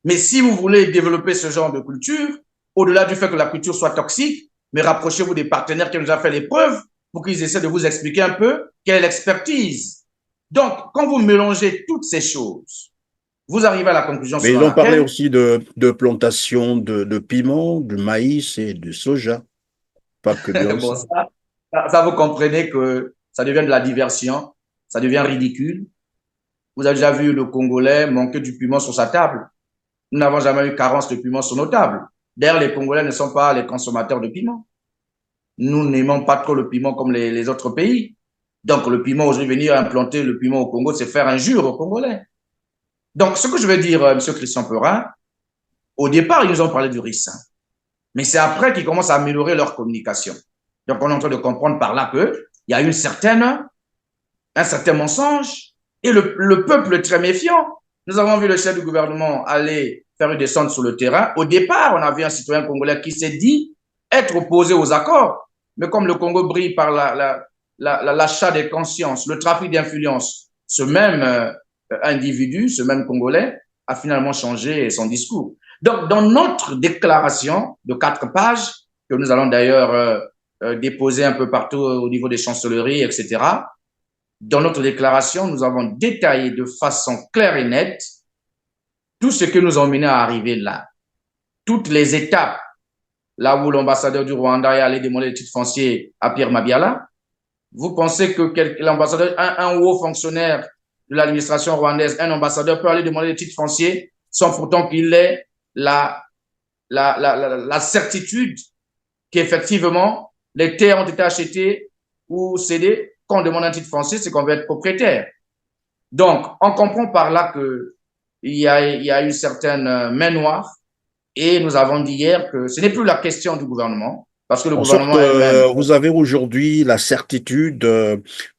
Mais si vous voulez développer ce genre de culture, au-delà du fait que la culture soit toxique, mais rapprochez-vous des partenaires qui ont déjà fait les preuves pour qu'ils essaient de vous expliquer un peu quelle est l'expertise. Donc, quand vous mélangez toutes ces choses, vous arrivez à la conclusion. Mais ils ont parlé aussi de plantation de piment, de maïs et de soja. Pas que de bon, ça, vous comprenez que ça devient de la diversion, ça devient ridicule. Vous avez déjà vu le Congolais manquer du piment sur sa table. Nous n'avons jamais eu carence de piment sur nos tables. D'ailleurs, les Congolais ne sont pas les consommateurs de piment. Nous n'aimons pas trop le piment comme les autres pays. Donc, le piment, aujourd'hui, venir implanter le piment au Congo, c'est faire injure aux Congolais. Donc, ce que je veux dire, M. Christian Perin, au départ, ils nous ont parlé du ricin. Mais c'est après qu'ils commencent à améliorer leur communication. Donc, on est en train de comprendre par là qu'il y a un certain mensonge. Et le peuple est très méfiant. Nous avons vu le chef du gouvernement aller faire une descente sur le terrain. Au départ, on a vu un citoyen congolais qui s'est dit être opposé aux accords. Mais comme le Congo brille par l'achat des consciences, le trafic d'influence, ce même individu, ce même Congolais, a finalement changé son discours. Donc, dans notre déclaration de 4 pages, que nous allons d'ailleurs déposer un peu partout au niveau des chancelleries, etc., dans notre déclaration, nous avons détaillé de façon claire et nette tout ce que nous ont mené à arriver là. Toutes les étapes, là où l'ambassadeur du Rwanda est allé demander le titre foncier à Pierre Mabiala. Vous pensez que l'ambassadeur, un haut fonctionnaire de l'administration rwandaise, un ambassadeur peut aller demander le titre foncier sans pourtant qu'il ait la certitude qu'effectivement, les terres ont été achetées ou cédées. Quand on demande un titre foncier, c'est qu'on veut être propriétaire. Donc, on comprend par là qu'il y a une certaine main noire. Et nous avons dit hier que ce n'est plus la question du gouvernement, parce que le En sorte, gouvernement elle-même. vous avez aujourd'hui la certitude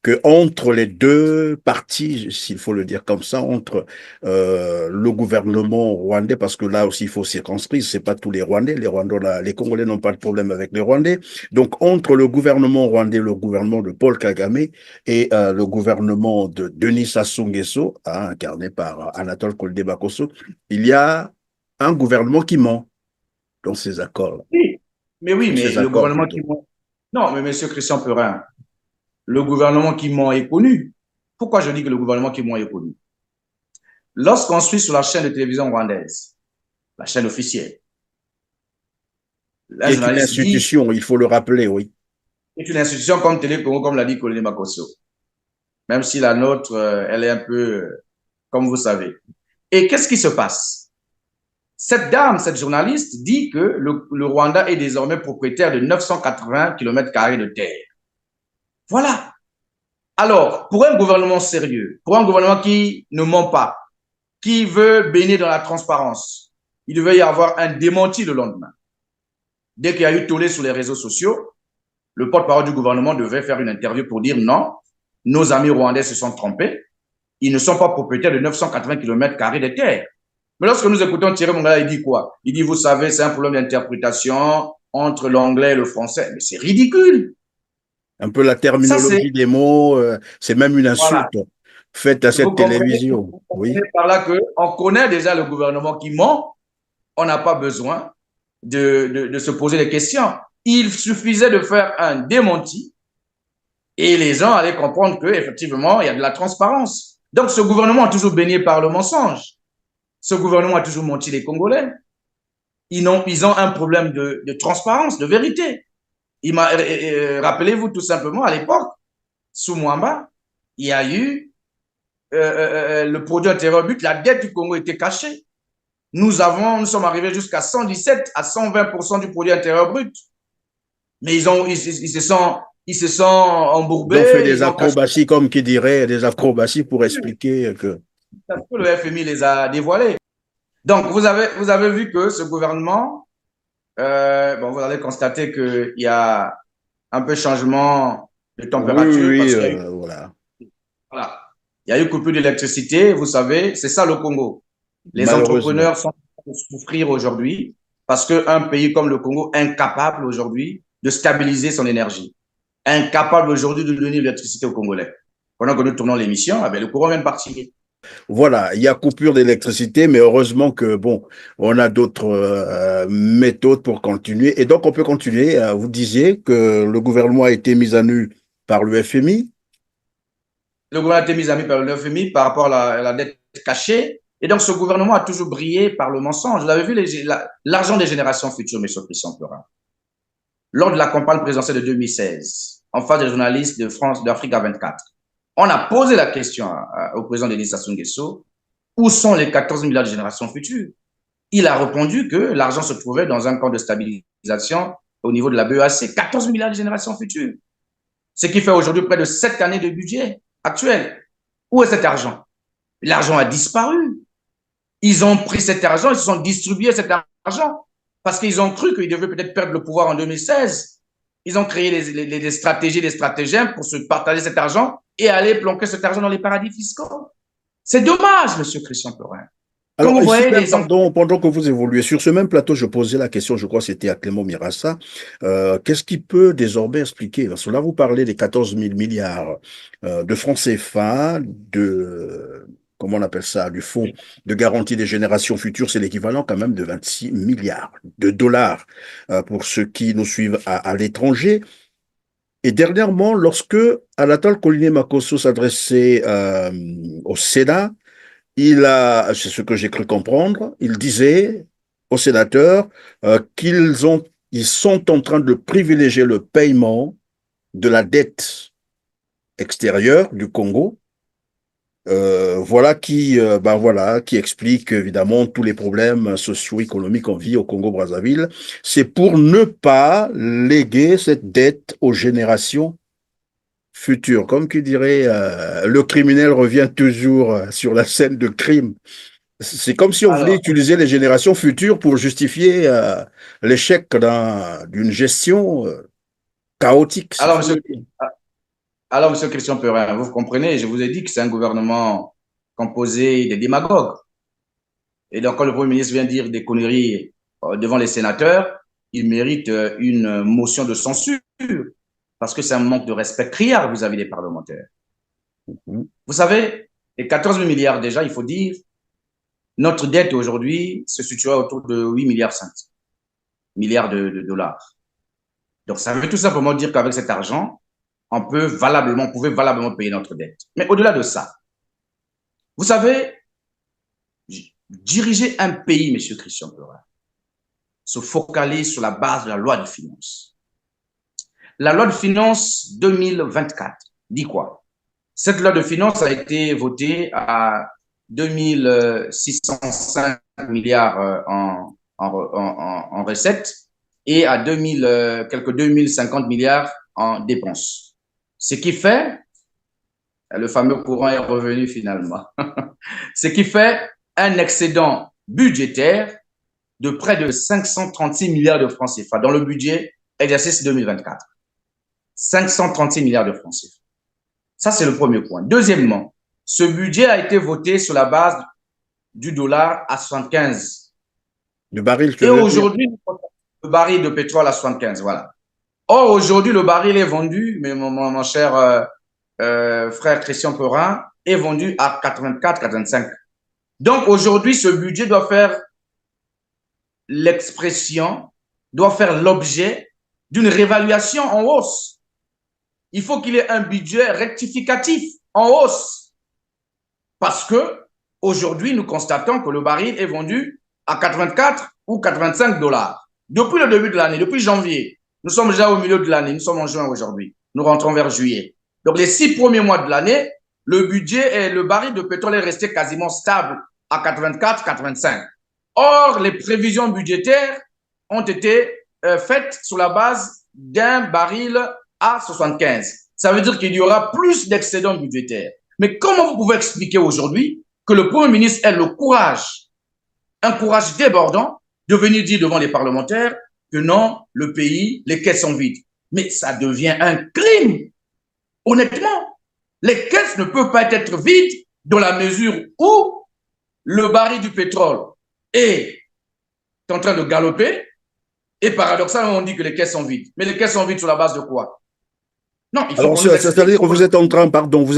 que entre les deux parties, s'il faut le dire comme ça, entre le gouvernement rwandais, parce que là aussi il faut circonscrire, c'est pas tous les Rwandais, les Congolais n'ont pas de problème avec les Rwandais. Donc entre le gouvernement rwandais, le gouvernement de Paul Kagame et le gouvernement de Denis Sassou Nguesso, incarné par Anatole Kolde Bakosso, il y a un gouvernement qui ment dans ces accords-là. Oui, mais oui, Sur mais ces le accords gouvernement plutôt. qui ment. Non, mais monsieur Christian Perin, le gouvernement qui ment est connu. Pourquoi je dis que le gouvernement qui ment est connu? Lorsqu'on suit sur la chaîne de télévision rwandaise, la chaîne officielle, Qui un est une journaliste dit, institution, il faut le rappeler, oui. c'est une institution comme Télé Congo, comme l'a dit Colonel Makosso, même si la nôtre, elle est un peu, comme vous savez. Et qu'est-ce qui se passe? Cette dame, cette journaliste, dit que le Rwanda est désormais propriétaire de 980 km² de terre. Voilà. Alors, pour un gouvernement sérieux, pour un gouvernement qui ne ment pas, qui veut baigner dans la transparence, il devait y avoir un démenti le lendemain. Dès qu'il y a eu tollé sur les réseaux sociaux, le porte-parole du gouvernement devait faire une interview pour dire non, nos amis rwandais se sont trompés, ils ne sont pas propriétaires de 980 km² de terre. Mais lorsque nous écoutons Thierry Mongala, il dit quoi? Il dit, vous savez, c'est un problème d'interprétation entre l'anglais et le français. Mais c'est ridicule. Un peu la Ça, c'est, terminologie des mots, c'est même une voilà. insulte faite à cette télévision. Vous Oui. comprenez par là qu'on connaît déjà le gouvernement qui ment. On n'a pas besoin de se poser des questions. Il suffisait de faire un démenti et les gens allaient comprendre qu'effectivement, il y a de la transparence. Donc, ce gouvernement a toujours baigné par le mensonge. Ce gouvernement a toujours menti les Congolais. Ils ont un problème de transparence, de vérité. Rappelez-vous tout simplement, à l'époque, sous Mwamba, il y a eu le produit intérieur brut, la dette du Congo était cachée. Nous sommes arrivés jusqu'à 117 à 120% du produit intérieur brut. Mais ils se sont Ils ont fait embourbés, des ils ont caché. acrobaties, comme qui dirait, des acrobaties pour expliquer que. Le FMI les a dévoilés. Donc, vous avez vu que ce gouvernement, bon, vous allez constater qu'il y a un peu changement de Oui, oui, température oui, parce qu'il y a eu, voilà. voilà, il y a eu coupure d'électricité. Vous savez, c'est ça le Congo. Les Malheureusement. entrepreneurs sont en train de souffrir aujourd'hui parce qu'un pays comme le Congo, incapable aujourd'hui de stabiliser son énergie, incapable aujourd'hui de donner l'électricité aux Congolais. Pendant que nous tournons l'émission, eh bien, le courant vient de partir. Voilà, il y a coupure d'électricité, mais heureusement que, bon, on a d'autres méthodes pour continuer. Et donc, on peut continuer. Vous disiez que le gouvernement a été mis à nu par le FMI. Le gouvernement a été mis à nu par le FMI par rapport à la dette cachée. Et donc, ce gouvernement a toujours brillé par le mensonge. Vous avez vu l'argent des générations futures, M. Christian Perin. Lors de la campagne présidentielle de 2016, en face des journalistes de France, d'Africa 24, on a posé la question au président Denis Sassou Nguesso, où sont les 14 milliards de générations futures? Il a répondu que l'argent se trouvait dans un camp de stabilisation au niveau de la BEAC. 14 milliards de générations futures. Ce qui fait aujourd'hui près de 7 années de budget actuel. Où est cet argent? L'argent a disparu. Ils ont pris cet argent, ils se sont distribués cet argent parce qu'ils ont cru qu'ils devaient peut-être perdre le pouvoir en 2016. Ils ont créé des stratégies, des stratagèmes pour se partager cet argent et aller planquer cet argent dans les paradis fiscaux. C'est dommage, Monsieur Christian Perin. Quand Alors, vous ici voyez même, des pardon, pendant que vous évoluez, sur ce même plateau, je posais la question, je crois que c'était à Clément Mirassa, qu'est-ce qui peut désormais expliquer, parce que là, vous parlez des 14 000 milliards de francs CFA, comment on appelle ça, du fonds de garantie des générations futures, c'est l'équivalent quand même de 26 milliards de dollars pour ceux qui nous suivent à l'étranger. Et dernièrement, lorsque Anatole Collinet-Makosso s'adressait au Sénat, c'est ce que j'ai cru comprendre, il disait aux sénateurs ils sont en train de privilégier le paiement de la dette extérieure du Congo. Voilà qui explique évidemment tous les problèmes socio-économiques qu'on vit au Congo-Brazzaville. C'est pour ne pas léguer cette dette aux générations futures. Comme qui dirait, le criminel revient toujours sur la scène de crime. C'est comme si on voulait Alors, utiliser les générations futures pour justifier l'échec d'une gestion chaotique, s'il alors, faut monsieur, le dire. alors, monsieur Christian Perrin, vous comprenez, je vous ai dit que c'est un gouvernement composé des démagogues. Et donc, quand le Premier ministre vient dire des conneries devant les sénateurs, il mérite une motion de censure parce que c'est un manque de respect criard vis-à-vis des parlementaires. Mhm. Vous savez, les 14 milliards déjà, il faut dire, notre dette aujourd'hui se situerait autour de 8 milliards 5 milliards de dollars. Donc, ça veut tout simplement dire qu'avec cet argent, on pouvait valablement payer notre dette. Mais au-delà de ça, vous savez, diriger un pays, monsieur Christian Perrin, se focalise sur la base de la loi de finances. La loi de finances 2024 dit quoi? Cette loi de finances a été votée à 2605 milliards en recettes et à quelques 2050 milliards en dépenses. Ce qui fait, le fameux courant est revenu finalement, ce qui fait un excédent budgétaire de près de 536 milliards de francs CFA dans le budget exercice 2024. 536 milliards de francs CFA. Ça, c'est le premier point. Deuxièmement, ce budget a été voté sur la base du dollar à 75. Le baril, tu Et veux dire? aujourd'hui, le baril de pétrole à 75, voilà. Or, aujourd'hui, le baril est vendu, mais mon cher frère Christian Perrin, est vendu à 84, 85. Donc, aujourd'hui, ce budget doit faire l'objet d'une réévaluation en hausse. Il faut qu'il y ait un budget rectificatif en hausse. Parce que aujourd'hui, nous constatons que le baril est vendu à 84 ou 85 dollars. Depuis le début de l'année, depuis janvier, nous sommes déjà au milieu de l'année, nous sommes en juin aujourd'hui. Nous rentrons vers juillet. Donc, les 6 premiers mois de l'année, le budget et le baril de pétrole est resté quasiment stable à 84, 85. Or, les prévisions budgétaires ont été faites sur la base d'un baril à 75. Ça veut dire qu'il y aura plus d'excédents budgétaires. Mais comment vous pouvez expliquer aujourd'hui que le Premier ministre ait le courage, un courage débordant, de venir dire devant les parlementaires que non, le pays, les caisses sont vides? Mais ça devient un crime. Honnêtement, les caisses ne peuvent pas être vides dans la mesure où le baril du pétrole est en train de galoper et paradoxalement, on dit que les caisses sont vides. Mais les caisses sont vides sur la base de quoi? Non, il faut Alors, qu'on nous explique. c'est-à-dire que vous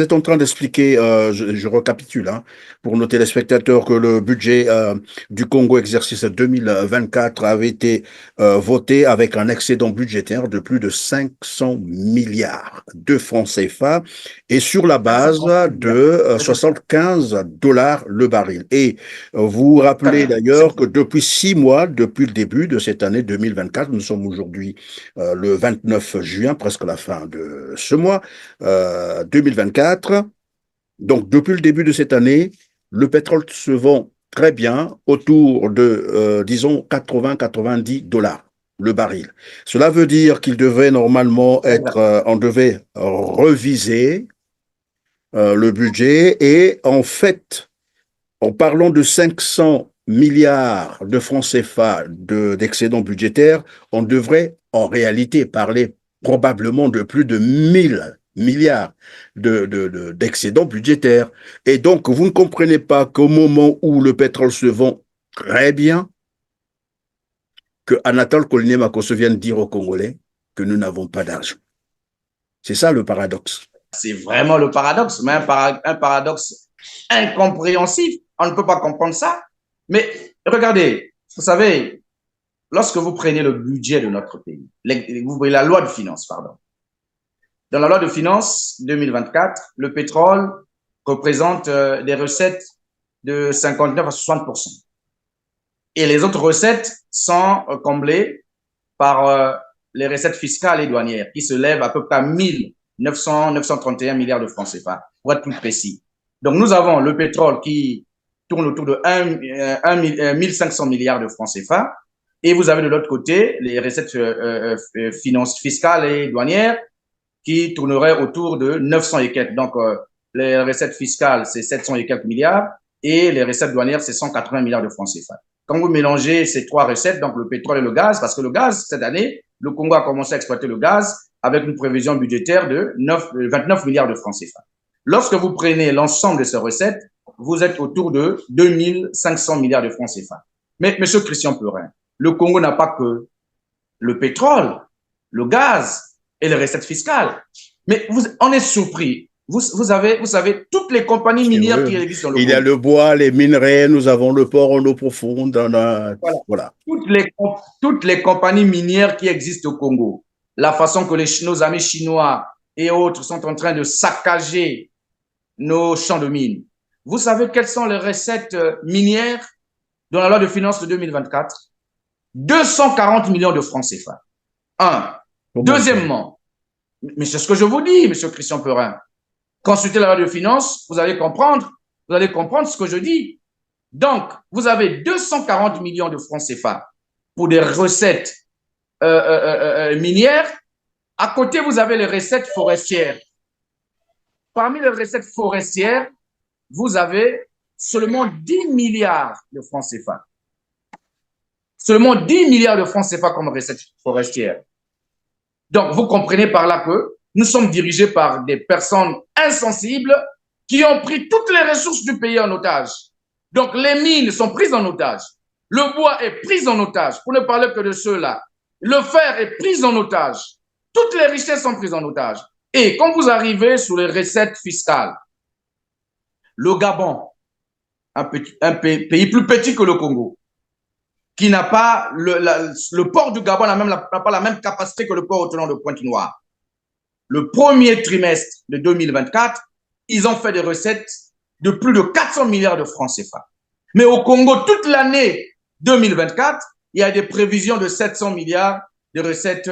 êtes en train d'expliquer, je récapitule, hein, pour nos téléspectateurs, que le budget du Congo exercice 2024 avait été voté avec un excédent budgétaire de plus de 500 milliards de francs CFA et sur la base 530 de milliards. 75 dollars le baril. Et vous vous Très rappelez bien. d'ailleurs que depuis 6 mois, depuis le début de cette année 2024, nous sommes aujourd'hui le 29 juin, presque la fin de ce mois 2024. Donc, depuis le début de cette année, le pétrole se vend très bien autour de, disons, 80-90 dollars le baril. Cela veut dire qu'il devait normalement être, on devait reviser le budget et en fait, en parlant de 500 milliards de francs CFA d'excédent budgétaire, on devrait en réalité parler probablement de plus de 1000 milliards d'excédent budgétaire. Et donc, vous ne comprenez pas qu'au moment où le pétrole se vend très bien, que Anatole Collinet-Makosso vienne dire aux Congolais que nous n'avons pas d'argent. C'est ça le paradoxe. C'est vraiment le paradoxe, mais un paradoxe incompréhensif. On ne peut pas comprendre ça. Mais regardez, vous savez, lorsque vous prenez le budget de notre pays, vous voyez la loi de finances, pardon. Dans la loi de finances 2024, le pétrole représente des recettes de 59 à 60%. Et les autres recettes sont comblées par les recettes fiscales et douanières qui se lèvent à peu près à 931 milliards de francs CFA, pour être plus précis. Donc, nous avons le pétrole qui tourne autour de 1500 milliards de francs CFA et vous avez de l'autre côté les recettes fiscales et douanières qui tourneraient autour de 900 et quelques. Donc, les recettes fiscales, c'est 700 et quelques milliards et les recettes douanières, c'est 180 milliards de francs CFA. Quand vous mélangez ces trois recettes, donc le pétrole et le gaz, parce que le gaz, cette année, le Congo a commencé à exploiter le gaz avec une prévision budgétaire de 29 milliards de francs CFA. Lorsque vous prenez l'ensemble de ces recettes, vous êtes autour de 2500 milliards de francs CFA. Mais, monsieur Christian Perin, le Congo n'a pas que le pétrole, le gaz et les recettes fiscales. Mais on est surpris. Vous savez, toutes les compagnies minières qui existent dans le Congo. Il y a le bois, les minerais, nous avons le port en eau profonde. Voilà. Toutes les compagnies minières qui existent au Congo, la façon que nos amis chinois et autres sont en train de saccager nos champs de mines. Vous savez quelles sont les recettes minières dans la loi de finances de 2024? 240 millions de francs CFA. Deuxièmement, mais c'est ce que je vous dis, monsieur Christian Perin. Consultez la loi de finances, vous allez comprendre ce que je dis. Donc, vous avez 240 millions de francs CFA pour des recettes minières. À côté, vous avez les recettes forestières. Parmi les recettes forestières, vous avez seulement 10 milliards de francs CFA. Seulement 10 milliards de francs CFA comme recettes forestières. Donc, vous comprenez par là que nous sommes dirigés par des personnes insensibles qui ont pris toutes les ressources du pays en otage. Donc, les mines sont prises en otage. Le bois est pris en otage, pour ne parler que de ceux-là. Le fer est pris en otage. Toutes les richesses sont prises en otage. Et quand vous arrivez sur les recettes fiscales, le Gabon, un pays plus petit que le Congo, qui n'a pas le port du Gabon n'a pas la même capacité que le port autonome de Pointe-Noire. Le premier trimestre de 2024, ils ont fait des recettes de plus de 400 milliards de francs CFA. Mais au Congo, toute l'année 2024, il y a des prévisions de 700 milliards de recettes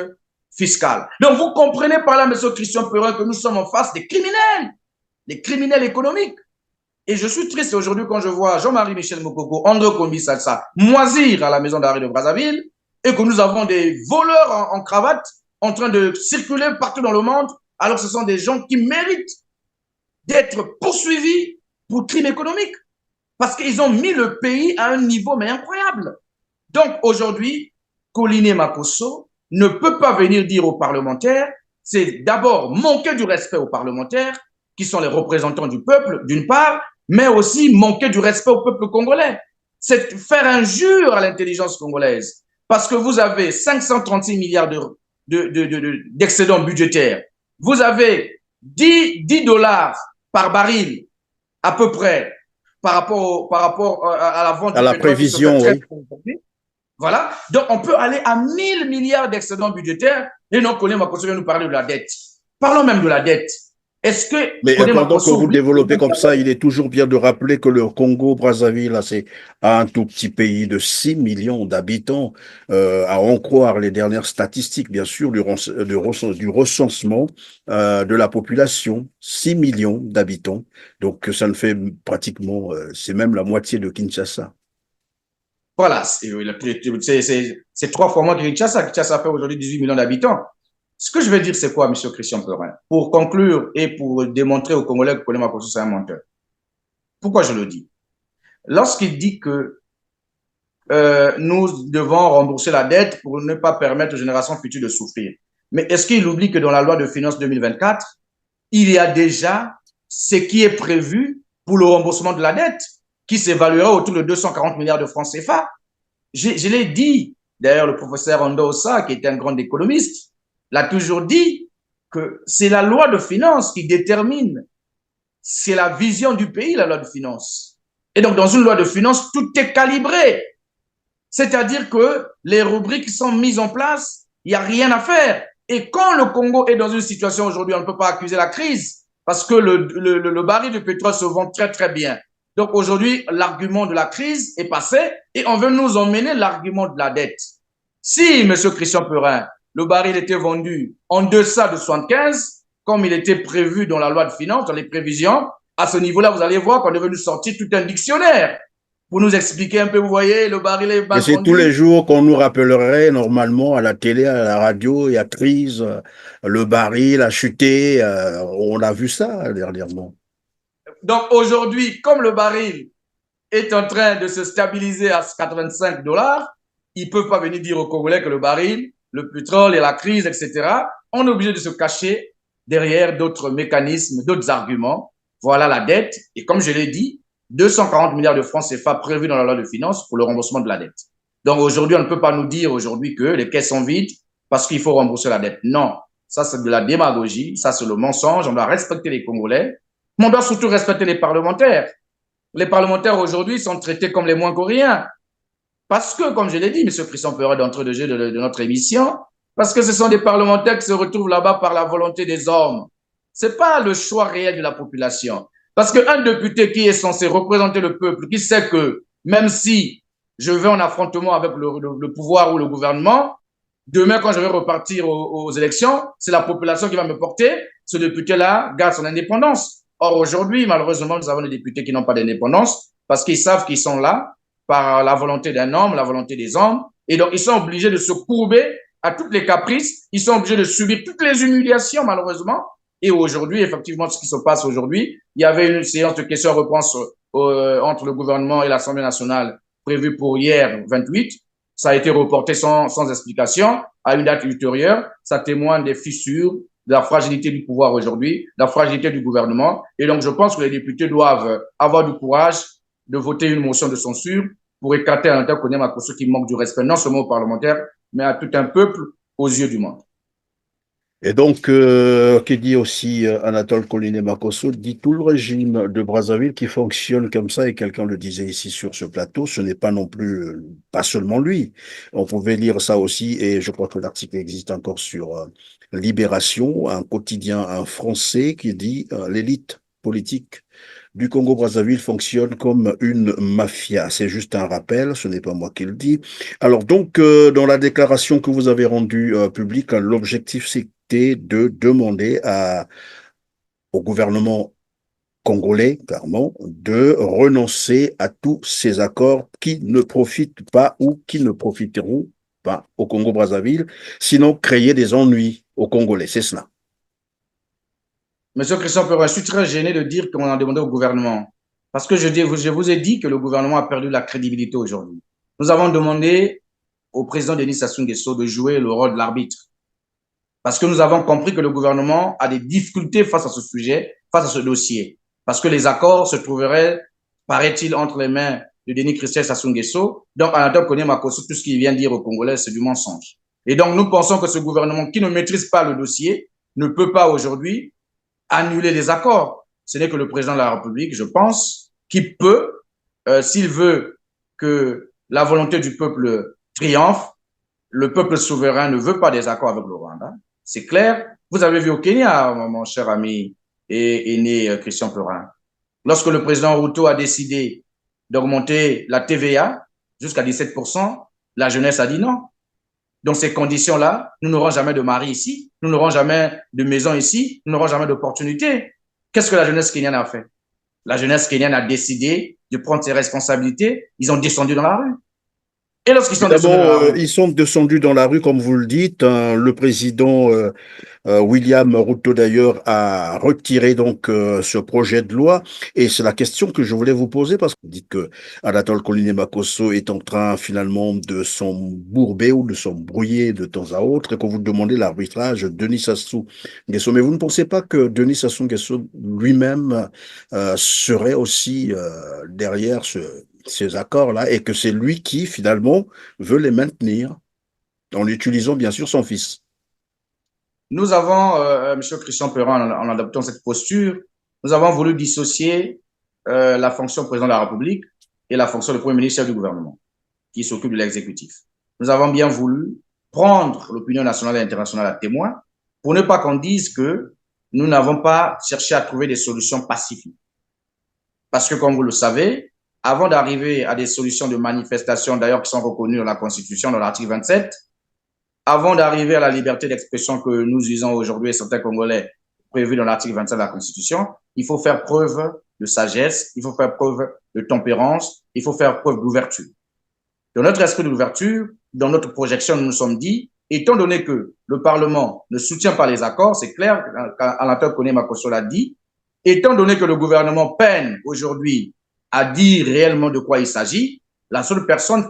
fiscales. Donc, vous comprenez par là, monsieur Christian Perin, que nous sommes en face des criminels économiques. Et je suis triste aujourd'hui quand je vois Jean-Marie Michel Mokoko, André Kombi Salsa moisir à la maison d'arrêt de Brazzaville et que nous avons des voleurs en cravate en train de circuler partout dans le monde, alors que ce sont des gens qui méritent d'être poursuivis pour crimes économiques parce qu'ils ont mis le pays à un niveau mais incroyable. Donc aujourd'hui, Colline Makosso ne peut pas venir dire aux parlementaires, c'est d'abord manquer du respect aux parlementaires qui sont les représentants du peuple, d'une part, mais aussi manquer du respect au peuple congolais. C'est faire injure à l'intelligence congolaise. Parce que vous avez 536 milliards d'excédents budgétaires. Vous avez 10 dollars par baril, à peu près, par rapport à la vente. À la prévision, oui. Voilà. Donc, on peut aller à 1000 milliards d'excédents budgétaires et non, Colin Makosso vient nous parler de la dette. Parlons même de la dette. Est-ce que... Mais pendant que vous développez comme ça, il est toujours bien de rappeler que le Congo-Brazzaville, là, c'est un tout petit pays de 6 millions d'habitants, à en croire les dernières statistiques, bien sûr, du recensement de la population, 6 millions d'habitants. Donc, ça ne fait pratiquement, c'est même la moitié de Kinshasa. Voilà, c'est 3 fois moins que Kinshasa. Kinshasa fait aujourd'hui 18 millions d'habitants. Ce que je veux dire, c'est quoi, monsieur Christian Perin? Pour conclure et pour démontrer aux Congolais que Colin Makosso, c'est un menteur. Pourquoi je le dis? Lorsqu'il dit que nous devons rembourser la dette pour ne pas permettre aux générations futures de souffrir. Mais est-ce qu'il oublie que dans la loi de finances 2024, il y a déjà ce qui est prévu pour le remboursement de la dette, qui s'évaluera autour de 240 milliards de francs CFA? Je l'ai dit, d'ailleurs, le professeur Ondo Ossa, qui était un grand économiste, l'a toujours dit que c'est la loi de finances qui détermine c'est la vision du pays, la loi de finances. Et donc, dans une loi de finances, tout est calibré. C'est-à-dire que les rubriques sont mises en place, il n'y a rien à faire. Et quand le Congo est dans une situation aujourd'hui, on ne peut pas accuser la crise parce que le baril de pétrole se vend très, très bien. Donc aujourd'hui, l'argument de la crise est passé et on veut nous emmener l'argument de la dette. Si, M. Christian Perin, le baril était vendu en deçà de 75, comme il était prévu dans la loi de finances, dans les prévisions, à ce niveau-là, vous allez voir qu'on est venu sortir tout un dictionnaire pour nous expliquer un peu, vous voyez, le baril est Et mal c'est vendu. tous les jours qu'on nous rappellerait normalement à la télé, à la radio, et à crise, le baril a chuté. On a vu ça dernièrement. Donc aujourd'hui, comme le baril est en train de se stabiliser à 85 $, ils ne peuvent pas venir dire aux Congolais que le baril, le pétrole et la crise, etc., on est obligé de se cacher derrière d'autres mécanismes, d'autres arguments. Voilà la dette. Et comme je l'ai dit, 240 milliards de francs CFA prévus dans la loi de finances pour le remboursement de la dette. Donc aujourd'hui, on ne peut pas nous dire aujourd'hui que les caisses sont vides parce qu'il faut rembourser la dette. Non, ça c'est de la démagogie, ça c'est le mensonge. On doit respecter les Congolais, mais on doit surtout respecter les parlementaires. Les parlementaires aujourd'hui sont traités comme les moins qu'Oriens. Parce que, comme je l'ai dit, M. Christian Perin, d'entrée de jeu de notre émission, parce que ce sont des parlementaires qui se retrouvent là-bas par la volonté des hommes. C'est pas le choix réel de la population. Parce qu'un député qui est censé représenter le peuple, qui sait que même si je vais en affrontement avec le pouvoir ou le gouvernement, demain, quand je vais repartir aux élections, c'est la population qui va me porter. Ce député-là garde son indépendance. Or, aujourd'hui, malheureusement, nous avons des députés qui n'ont pas d'indépendance parce qu'ils savent qu'ils sont là par la volonté d'un homme, la volonté des hommes. Et donc, ils sont obligés de se courber à toutes les caprices. Ils sont obligés de subir toutes les humiliations, malheureusement. Et aujourd'hui, effectivement, ce qui se passe aujourd'hui, il y avait une séance de questions-réponses entre le gouvernement et l'Assemblée nationale prévue pour hier, 28. Ça a été reporté sans explication à une date ultérieure. Ça témoigne des fissures, de la fragilité du pouvoir aujourd'hui, de la fragilité du gouvernement. Et donc, je pense que les députés doivent avoir du courage de voter une motion de censure pour écarter un tel Kone Makosso qui manque du respect non seulement aux parlementaires, mais à tout un peuple aux yeux du monde. Et donc, qui dit aussi Anatole Kone Makosso, dit tout le régime de Brazzaville qui fonctionne comme ça, et quelqu'un le disait ici sur ce plateau, ce n'est pas non plus, pas seulement lui. On pouvait lire ça aussi, et je crois que l'article existe encore sur Libération, un quotidien, un français qui dit l'élite politique du Congo-Brazzaville fonctionne comme une mafia. C'est juste un rappel, ce n'est pas moi qui le dis. Alors donc, dans la déclaration que vous avez rendue publique, l'objectif c'était de demander au gouvernement congolais, clairement, de renoncer à tous ces accords qui ne profitent pas ou qui ne profiteront pas au Congo-Brazzaville, sinon créer des ennuis aux Congolais. C'est cela. Monsieur Christian Perin, je suis très gêné de dire qu'on a demandé au gouvernement. Parce que je vous ai dit que le gouvernement a perdu la crédibilité aujourd'hui. Nous avons demandé au président Denis Sassou Nguesso de jouer le rôle de l'arbitre. Parce que nous avons compris que le gouvernement a des difficultés face à ce sujet, face à ce dossier. Parce que les accords se trouveraient, paraît-il, entre les mains de Denis Christian Sassou Nguesso. Donc, Anatole Kone Makosso, tout ce qu'il vient de dire aux Congolais, c'est du mensonge. Et donc, nous pensons que ce gouvernement qui ne maîtrise pas le dossier ne peut pas aujourd'hui annuler les accords. Ce n'est que le président de la République, je pense, qui peut, s'il veut que la volonté du peuple triomphe, le peuple souverain ne veut pas des accords avec le Rwanda. C'est clair. Vous avez vu au Kenya, mon cher ami et aîné Christian Perin, lorsque le président Ruto a décidé d'augmenter la TVA jusqu'à 17%, la jeunesse a dit non. Dans ces conditions-là, nous n'aurons jamais de mari ici, nous n'aurons jamais de maison ici, nous n'aurons jamais d'opportunité. Qu'est-ce que la jeunesse kenyane a fait? La jeunesse kenyane a décidé de prendre ses responsabilités. Ils ont descendu dans la rue. Et lorsqu'ils sont descendus dans la rue, ils sont descendus dans la rue, comme vous le dites. Le président William Ruto d'ailleurs a retiré donc ce projet de loi, et c'est la question que je voulais vous poser, parce que vous dites que Anatole Kone Makosso est en train finalement de s'embourber ou de s'embrouiller de temps à autre, et que vous demandez l'arbitrage de Denis Sassou Nguesso. Mais vous ne pensez pas que Denis Sassou Nguesso lui-même serait aussi derrière ces accords-là, et que c'est lui qui finalement veut les maintenir en utilisant bien sûr son fils? nous avons, M. Christian Perin, en adoptant cette posture, nous avons voulu dissocier la fonction président de la République et la fonction de Premier ministre chef du gouvernement, qui s'occupe de l'exécutif. Nous avons bien voulu prendre l'opinion nationale et internationale à témoin pour ne pas qu'on dise que nous n'avons pas cherché à trouver des solutions pacifiques. Parce que, comme vous le savez, avant d'arriver à des solutions de manifestation, d'ailleurs, qui sont reconnues dans la Constitution, dans l'article 27, avant d'arriver à la liberté d'expression que nous usons aujourd'hui et certains Congolais prévus dans l'article 27 de la Constitution, il faut faire preuve de sagesse, il faut faire preuve de tempérance, il faut faire preuve d'ouverture. Dans notre esprit d'ouverture, dans notre projection, nous nous sommes dit, étant donné que le Parlement ne soutient pas les accords, c'est clair, Alain Koné Makosso l'a dit, étant donné que le gouvernement peine aujourd'hui à dire réellement de quoi il s'agit, la seule personne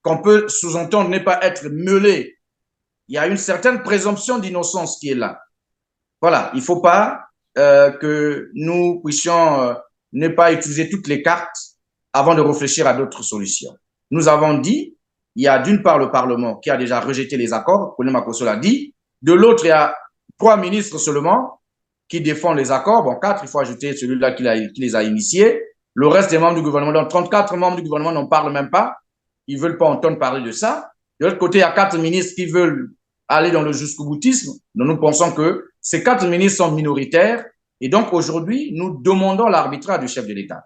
qu'on peut sous-entendre n'est pas être meulé. Il y a une certaine présomption d'innocence qui est là. Voilà, il ne faut pas que nous puissions ne pas utiliser toutes les cartes avant de réfléchir à d'autres solutions. Nous avons dit, il y a d'une part le Parlement qui a déjà rejeté les accords, Koné Makosso l'a dit, de l'autre, il y a 3 ministres seulement qui défendent les accords. Bon, 4, il faut ajouter celui-là qui les a initiés. Le reste des membres du gouvernement, donc 34 membres du gouvernement n'en parlent même pas. Ils ne veulent pas entendre parler de ça. De l'autre côté, il y a 4 ministres qui veulent aller dans le jusqu'au boutisme. Donc, nous pensons que ces 4 ministres sont minoritaires. Et donc, aujourd'hui, nous demandons l'arbitrage du chef de l'État.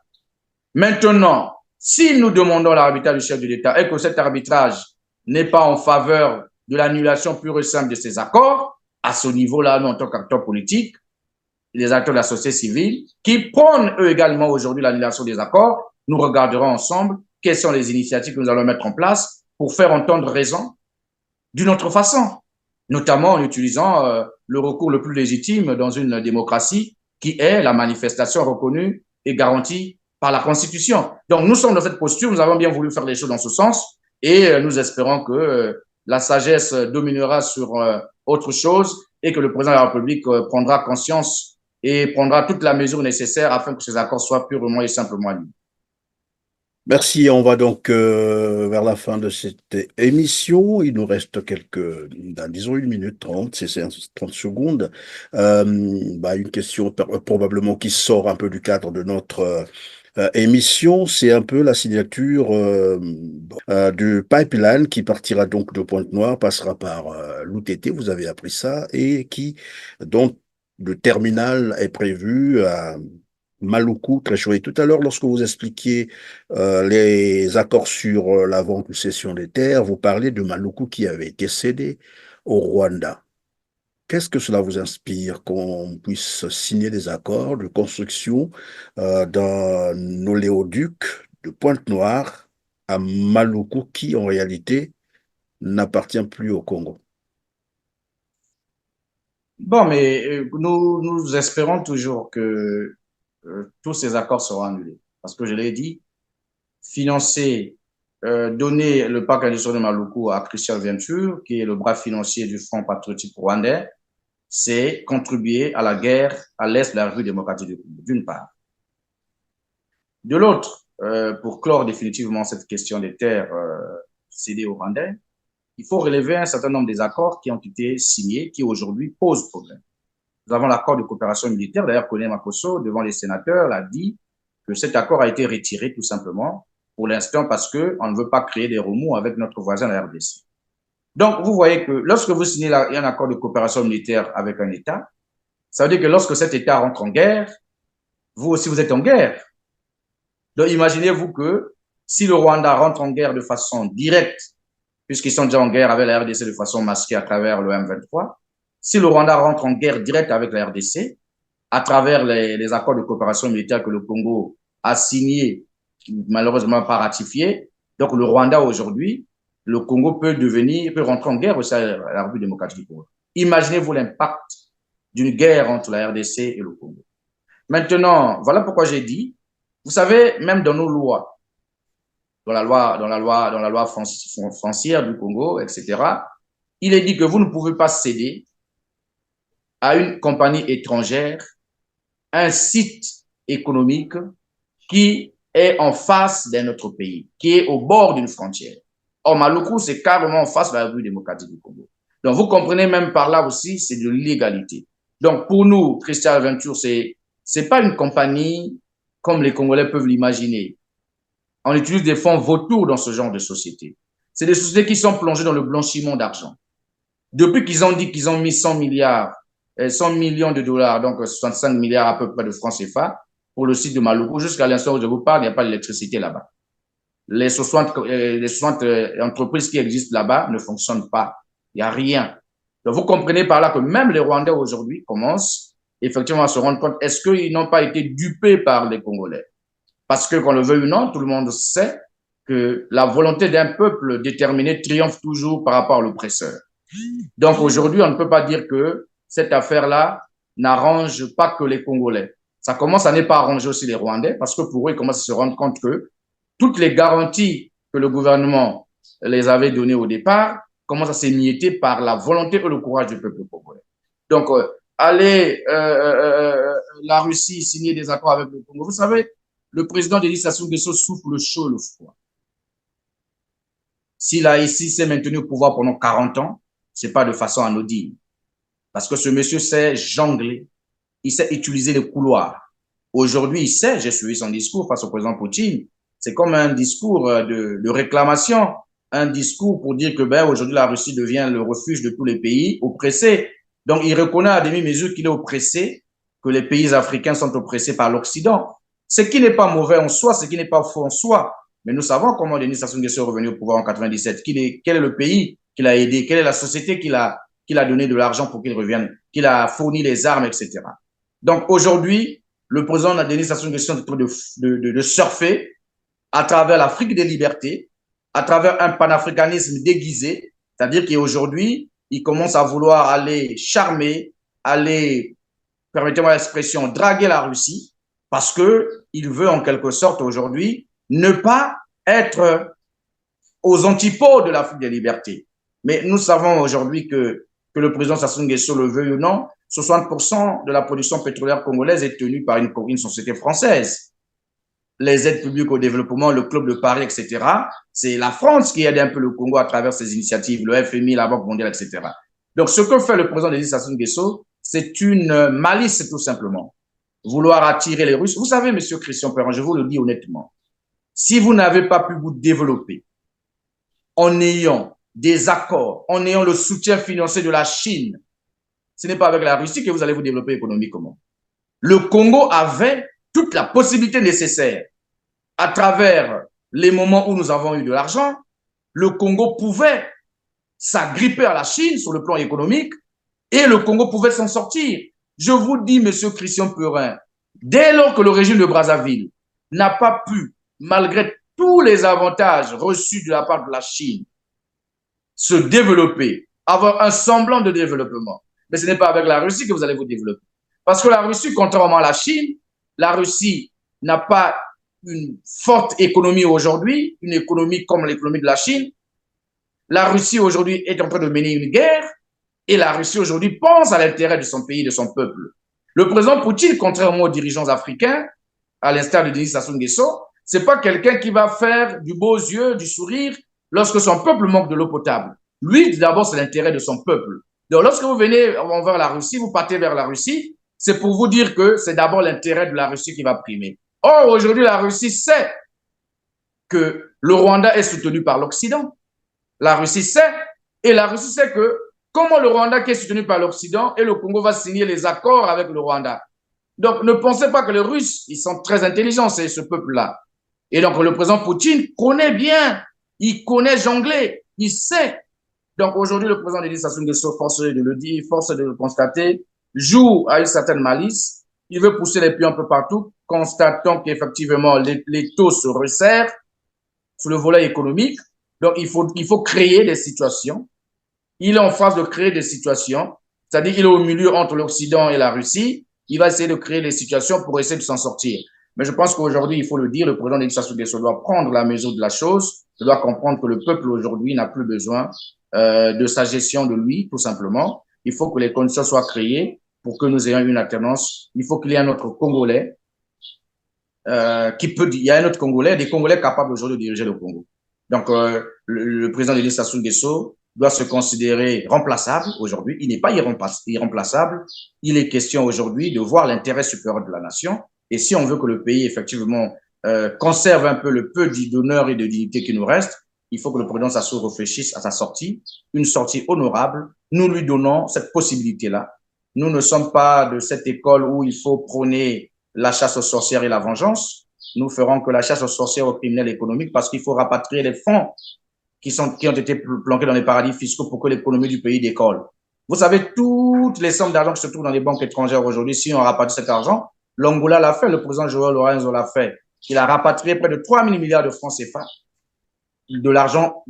Maintenant, si nous demandons l'arbitrage du chef de l'État et que cet arbitrage n'est pas en faveur de l'annulation pure et simple de ces accords, à ce niveau-là, nous, en tant qu'acteurs politiques, les acteurs de la société civile, qui prônent eux également aujourd'hui l'annulation des accords, nous regarderons ensemble quelles sont les initiatives que nous allons mettre en place pour faire entendre raison d'une autre façon, notamment en utilisant le recours le plus légitime dans une démocratie qui est la manifestation reconnue et garantie par la Constitution. Donc, nous sommes dans cette posture, nous avons bien voulu faire les choses dans ce sens et nous espérons que la sagesse dominera sur autre chose et que le président de la République prendra conscience et prendra toute la mesure nécessaire afin que ces accords soient purement et simplement annulés. Merci, on va donc vers la fin de cette émission. Il nous reste disons 1 minute 30, c'est 30 secondes. Une question probablement qui sort un peu du cadre de notre émission, c'est un peu la signature du pipeline qui partira donc de Pointe-Noire, passera par l'UTT, vous avez appris ça, et dont le terminal est prévu à Maluku, très chouette. Tout à l'heure, lorsque vous expliquiez les accords sur la vente ou cession des terres, vous parlez de Maluku qui avait été cédé au Rwanda. Qu'est-ce que cela vous inspire qu'on puisse signer des accords de construction d'un oléoduc de Pointe-Noire à Maluku qui, en réalité, n'appartient plus au Congo? Bon, mais nous espérons toujours que tous ces accords seront annulés. Parce que je l'ai dit, donner le parc industriel de Maluku à Christian Venture, qui est le bras financier du Front patriotique rwandais, c'est contribuer à la guerre à l'est de la République démocratique du Congo, d'une part. De l'autre, pour clore définitivement cette question des terres cédées aux Rwandais, il faut relever un certain nombre des accords qui ont été signés, qui aujourd'hui posent problème. Nous avons l'accord de coopération militaire. D'ailleurs, Koné Makosso, devant les sénateurs, l'a dit que cet accord a été retiré tout simplement pour l'instant parce qu'on ne veut pas créer des remous avec notre voisin, la RDC. Donc, vous voyez que lorsque vous signez un accord de coopération militaire avec un État, ça veut dire que lorsque cet État rentre en guerre, vous aussi, vous êtes en guerre. Donc, imaginez-vous que si le Rwanda rentre en guerre de façon directe, puisqu'ils sont déjà en guerre avec la RDC de façon masquée à travers le M23, si le Rwanda rentre en guerre directe avec la RDC, à travers les accords de coopération militaire que le Congo a signés, malheureusement pas ratifiés, donc le Rwanda aujourd'hui, le Congo peut rentrer en guerre aussi à la République démocratique du Congo. Imaginez-vous l'impact d'une guerre entre la RDC et le Congo. Maintenant, voilà pourquoi j'ai dit, vous savez, même dans nos lois, dans la loi foncière du Congo, etc., il est dit que vous ne pouvez pas céder à une compagnie étrangère un site économique qui est en face d'un autre pays, qui est au bord d'une frontière. Or, Maluku, c'est carrément en face de la République démocratique du Congo. Donc, vous comprenez même par là aussi, c'est de l'illégalité. Donc, pour nous, Christian Venture, c'est c'est pas une compagnie comme les Congolais peuvent l'imaginer. On utilise des fonds vautours dans ce genre de société. C'est des sociétés qui sont plongées dans le blanchiment d'argent. Depuis qu'ils ont dit qu'ils ont mis 100 milliards, 100 millions de dollars, donc 65 milliards à peu près de francs CFA, pour le site de Maluku, jusqu'à l'instant où je vous parle, il n'y a pas d'électricité là-bas. Les 60 entreprises qui existent là-bas ne fonctionnent pas. Il n'y a rien. Donc, vous comprenez par là que même les Rwandais aujourd'hui commencent effectivement à se rendre compte, est-ce qu'ils n'ont pas été dupés par les Congolais? Parce que, qu'on le veuille ou non, tout le monde sait que la volonté d'un peuple déterminé triomphe toujours par rapport à l'oppresseur. Donc, aujourd'hui, on ne peut pas dire que cette affaire-là n'arrange pas que les Congolais. Ça commence à ne pas arranger aussi les Rwandais parce que pour eux, ils commencent à se rendre compte que toutes les garanties que le gouvernement les avait données au départ commencent à s'émietter par la volonté et le courage du peuple congolais. Donc, aller la Russie signer des accords avec le Congo, vous savez, le président Denis Sassou Nguesso souffle le chaud, le froid. S'il a ici s'est maintenu au pouvoir pendant 40 ans, c'est pas de façon anodine. Parce que ce monsieur sait jongler, il sait utiliser les couloirs. Aujourd'hui, il sait, j'ai suivi son discours face au président Poutine, c'est comme un discours de réclamation, un discours pour dire que ben, aujourd'hui, la Russie devient le refuge de tous les pays oppressés. Donc, il reconnaît à demi-mesure qu'il est oppressé, que les pays africains sont oppressés par l'Occident. Ce qui n'est pas mauvais en soi, ce qui n'est pas faux en soi. Mais nous savons comment Denis Sassou Nguesso est revenu au pouvoir en 97. Quel est le pays qu'il a aidé? Quelle est la société qu'il a donné de l'argent pour qu'il revienne? Qu'il a fourni les armes, etc. Donc, aujourd'hui, le président Denis Sassou Nguesso est en train de surfer à travers l'Afrique des libertés, à travers un panafricanisme déguisé, c'est-à-dire qu'aujourd'hui, il commence à vouloir aller charmer, aller, permettez-moi l'expression, draguer la Russie, parce qu'il veut en quelque sorte aujourd'hui ne pas être aux antipodes de l'Afrique des libertés. Mais nous savons aujourd'hui que le président Sassou Nguesso le veuille ou non, 60% de la production pétrolière congolaise est tenue par une société française. Les aides publiques au développement, le Club de Paris, etc. C'est la France qui aide un peu le Congo à travers ses initiatives, le FMI, la Banque mondiale, etc. Donc, ce que fait le président Denis Sassou Nguesso, c'est une malice tout simplement. Vouloir attirer les Russes. Vous savez, monsieur Christian Perron, je vous le dis honnêtement, si vous n'avez pas pu vous développer en ayant des accords, en ayant le soutien financier de la Chine, ce n'est pas avec la Russie que vous allez vous développer économiquement. Le Congo avait toute la possibilité nécessaire. À travers les moments où nous avons eu de l'argent, le Congo pouvait s'agripper à la Chine sur le plan économique et le Congo pouvait s'en sortir. Je vous dis, monsieur Christian Perrin, dès lors que le régime de Brazzaville n'a pas pu, malgré tous les avantages reçus de la part de la Chine, se développer, avoir un semblant de développement, mais ce n'est pas avec la Russie que vous allez vous développer. Parce que la Russie, contrairement à la Chine, la Russie n'a pas une forte économie aujourd'hui, une économie comme l'économie de la Chine. La Russie aujourd'hui est en train de mener une guerre et la Russie aujourd'hui pense à l'intérêt de son pays, de son peuple. Le président Poutine, contrairement aux dirigeants africains, à l'instar de Denis Sassou Nguesso, c'est pas quelqu'un qui va faire du beau yeux, du sourire lorsque son peuple manque de l'eau potable. Lui, d'abord, c'est l'intérêt de son peuple. Donc, lorsque vous venez vers la Russie, vous partez vers la Russie, c'est pour vous dire que c'est d'abord l'intérêt de la Russie qui va primer. Or, aujourd'hui, la Russie sait que le Rwanda est soutenu par l'Occident. La Russie sait, et la Russie sait que comment le Rwanda qui est soutenu par l'Occident et le Congo va signer les accords avec le Rwanda. Donc, ne pensez pas que les Russes, ils sont très intelligents, c'est ce peuple-là. Et donc, le président Poutine connaît bien, il connaît jongler, il sait. Donc, aujourd'hui, le président Denis Sassou Nguesso, force de le dire, force de le constater, joue à une certaine malice. Il veut pousser les pieds un peu partout, constatant qu'effectivement, les taux se resserrent sur le volet économique. Donc, il faut créer des situations. Il est en phase de créer des situations, c'est-à-dire qu'il est au milieu entre l'Occident et la Russie. Il va essayer de créer des situations pour essayer de s'en sortir. Mais je pense qu'aujourd'hui, il faut le dire, le président Denis Sassou Nguesso doit prendre la mesure de la chose, il doit comprendre que le peuple aujourd'hui n'a plus besoin de sa gestion de lui, tout simplement. Il faut que les conditions soient créées pour que nous ayons une alternance. Il faut qu'il y ait un autre Congolais il y a un autre Congolais, des Congolais capables aujourd'hui de diriger le Congo. Donc, le président Denis Sassou Nguesso doit se considérer remplaçable aujourd'hui. Il n'est pas irremplaçable. Il est question aujourd'hui de voir l'intérêt supérieur de la nation. Et si on veut que le pays, effectivement, conserve un peu le peu d'honneur et de dignité qui nous reste, il faut que le président Sassou réfléchisse à sa sortie, une sortie honorable. Nous lui donnons cette possibilité-là. Nous ne sommes pas de cette école où il faut prôner la chasse aux sorcières et la vengeance. Nous ferons que la chasse aux sorcières, aux criminels économiques, parce qu'il faut rapatrier les fonds qui ont été planqués dans les paradis fiscaux pour que l'économie du pays décolle. Vous savez, toutes les sommes d'argent qui se trouvent dans les banques étrangères aujourd'hui, si on rapatrie cet argent, l'Angola l'a fait, le président João Lourenço l'a fait. Il a rapatrié près de 3 000 milliards de francs CFA de l'argent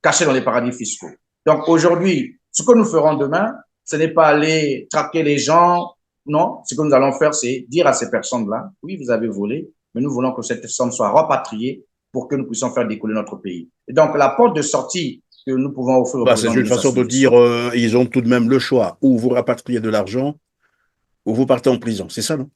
caché dans les paradis fiscaux. Donc aujourd'hui, ce que nous ferons demain, ce n'est pas aller traquer les gens. Non, ce que nous allons faire, c'est dire à ces personnes-là, oui, vous avez volé, mais nous voulons que cette somme soit rapatriée pour que nous puissions faire décoller notre pays. Et donc, la porte de sortie que nous pouvons offrir au président c'est une façon de dire, ils ont tout de même le choix. Ou vous rapatriez de l'argent, ou vous partez en prison. C'est ça, non?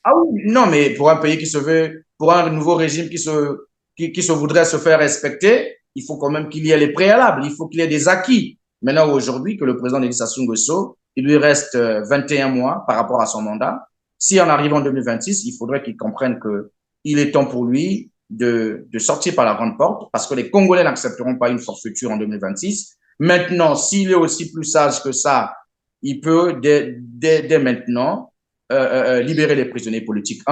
Ah oui, non, mais pour un pays qui se veut, pour un nouveau régime qui se voudrait se faire respecter, il faut quand même qu'il y ait les préalables, il faut qu'il y ait des acquis. Maintenant, aujourd'hui, que le président Denis Sassou Nguesso, il lui reste 21 mois par rapport à son mandat. Si en arrivant en 2026, il faudrait qu'il comprenne que il est temps pour lui de sortir par la grande porte, parce que les Congolais n'accepteront pas une forfaiture en 2026. Maintenant, s'il est aussi plus sage que ça, il peut dès maintenant libérer les prisonniers politiques.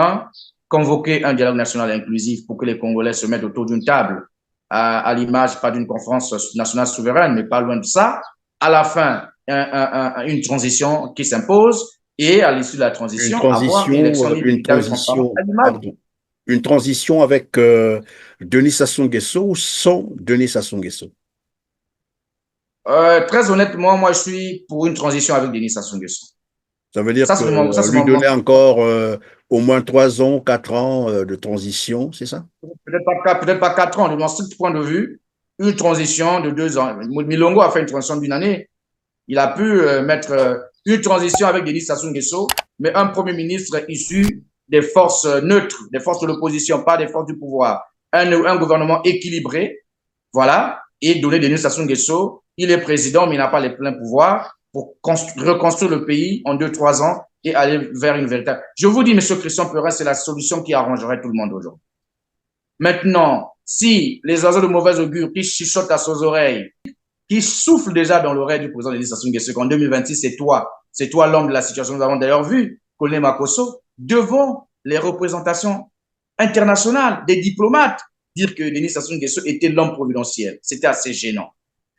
Convoquer un dialogue national inclusif pour que les Congolais se mettent autour d'une table, à l'image pas d'une conférence nationale souveraine, mais pas loin de ça. À la fin, une transition qui s'impose, et à l'issue de la transition, avoir une élection libre. Une transition avec Denis Sassou Nguesso ou sans Denis Sassou Nguesso? Très honnêtement, moi, je suis pour une transition avec Denis Sassou Nguesso. Ça veut dire que lui donner encore au moins 3 ans, 4 ans de transition, c'est ça? Peut-être pas 4 ans. De mon strict point de vue, une transition de 2 ans. Milongo a fait une transition d'une année. Il a pu mettre une transition avec Denis Sassou Nguesso, mais un premier ministre issu des forces neutres, des forces de l'opposition, pas des forces du pouvoir. Un gouvernement équilibré, voilà, et donner Denis Sassou Nguesso. Il est président, mais il n'a pas les pleins pouvoirs pour reconstruire le pays en 2-3 ans et aller vers une véritable... Je vous dis, M. Christian Perrin, c'est la solution qui arrangerait tout le monde aujourd'hui. Maintenant, si les oiseaux de mauvaise augure qui chuchotent à ses oreilles, qui soufflent déjà dans l'oreille du président Denis Sassou Nguesso qu'en 2026, c'est toi l'homme de la situation. Nous avons d'ailleurs vu Colonel Makosso devant les représentations internationales des diplomates dire que Denis Sassou Nguesso était l'homme providentiel. C'était assez gênant.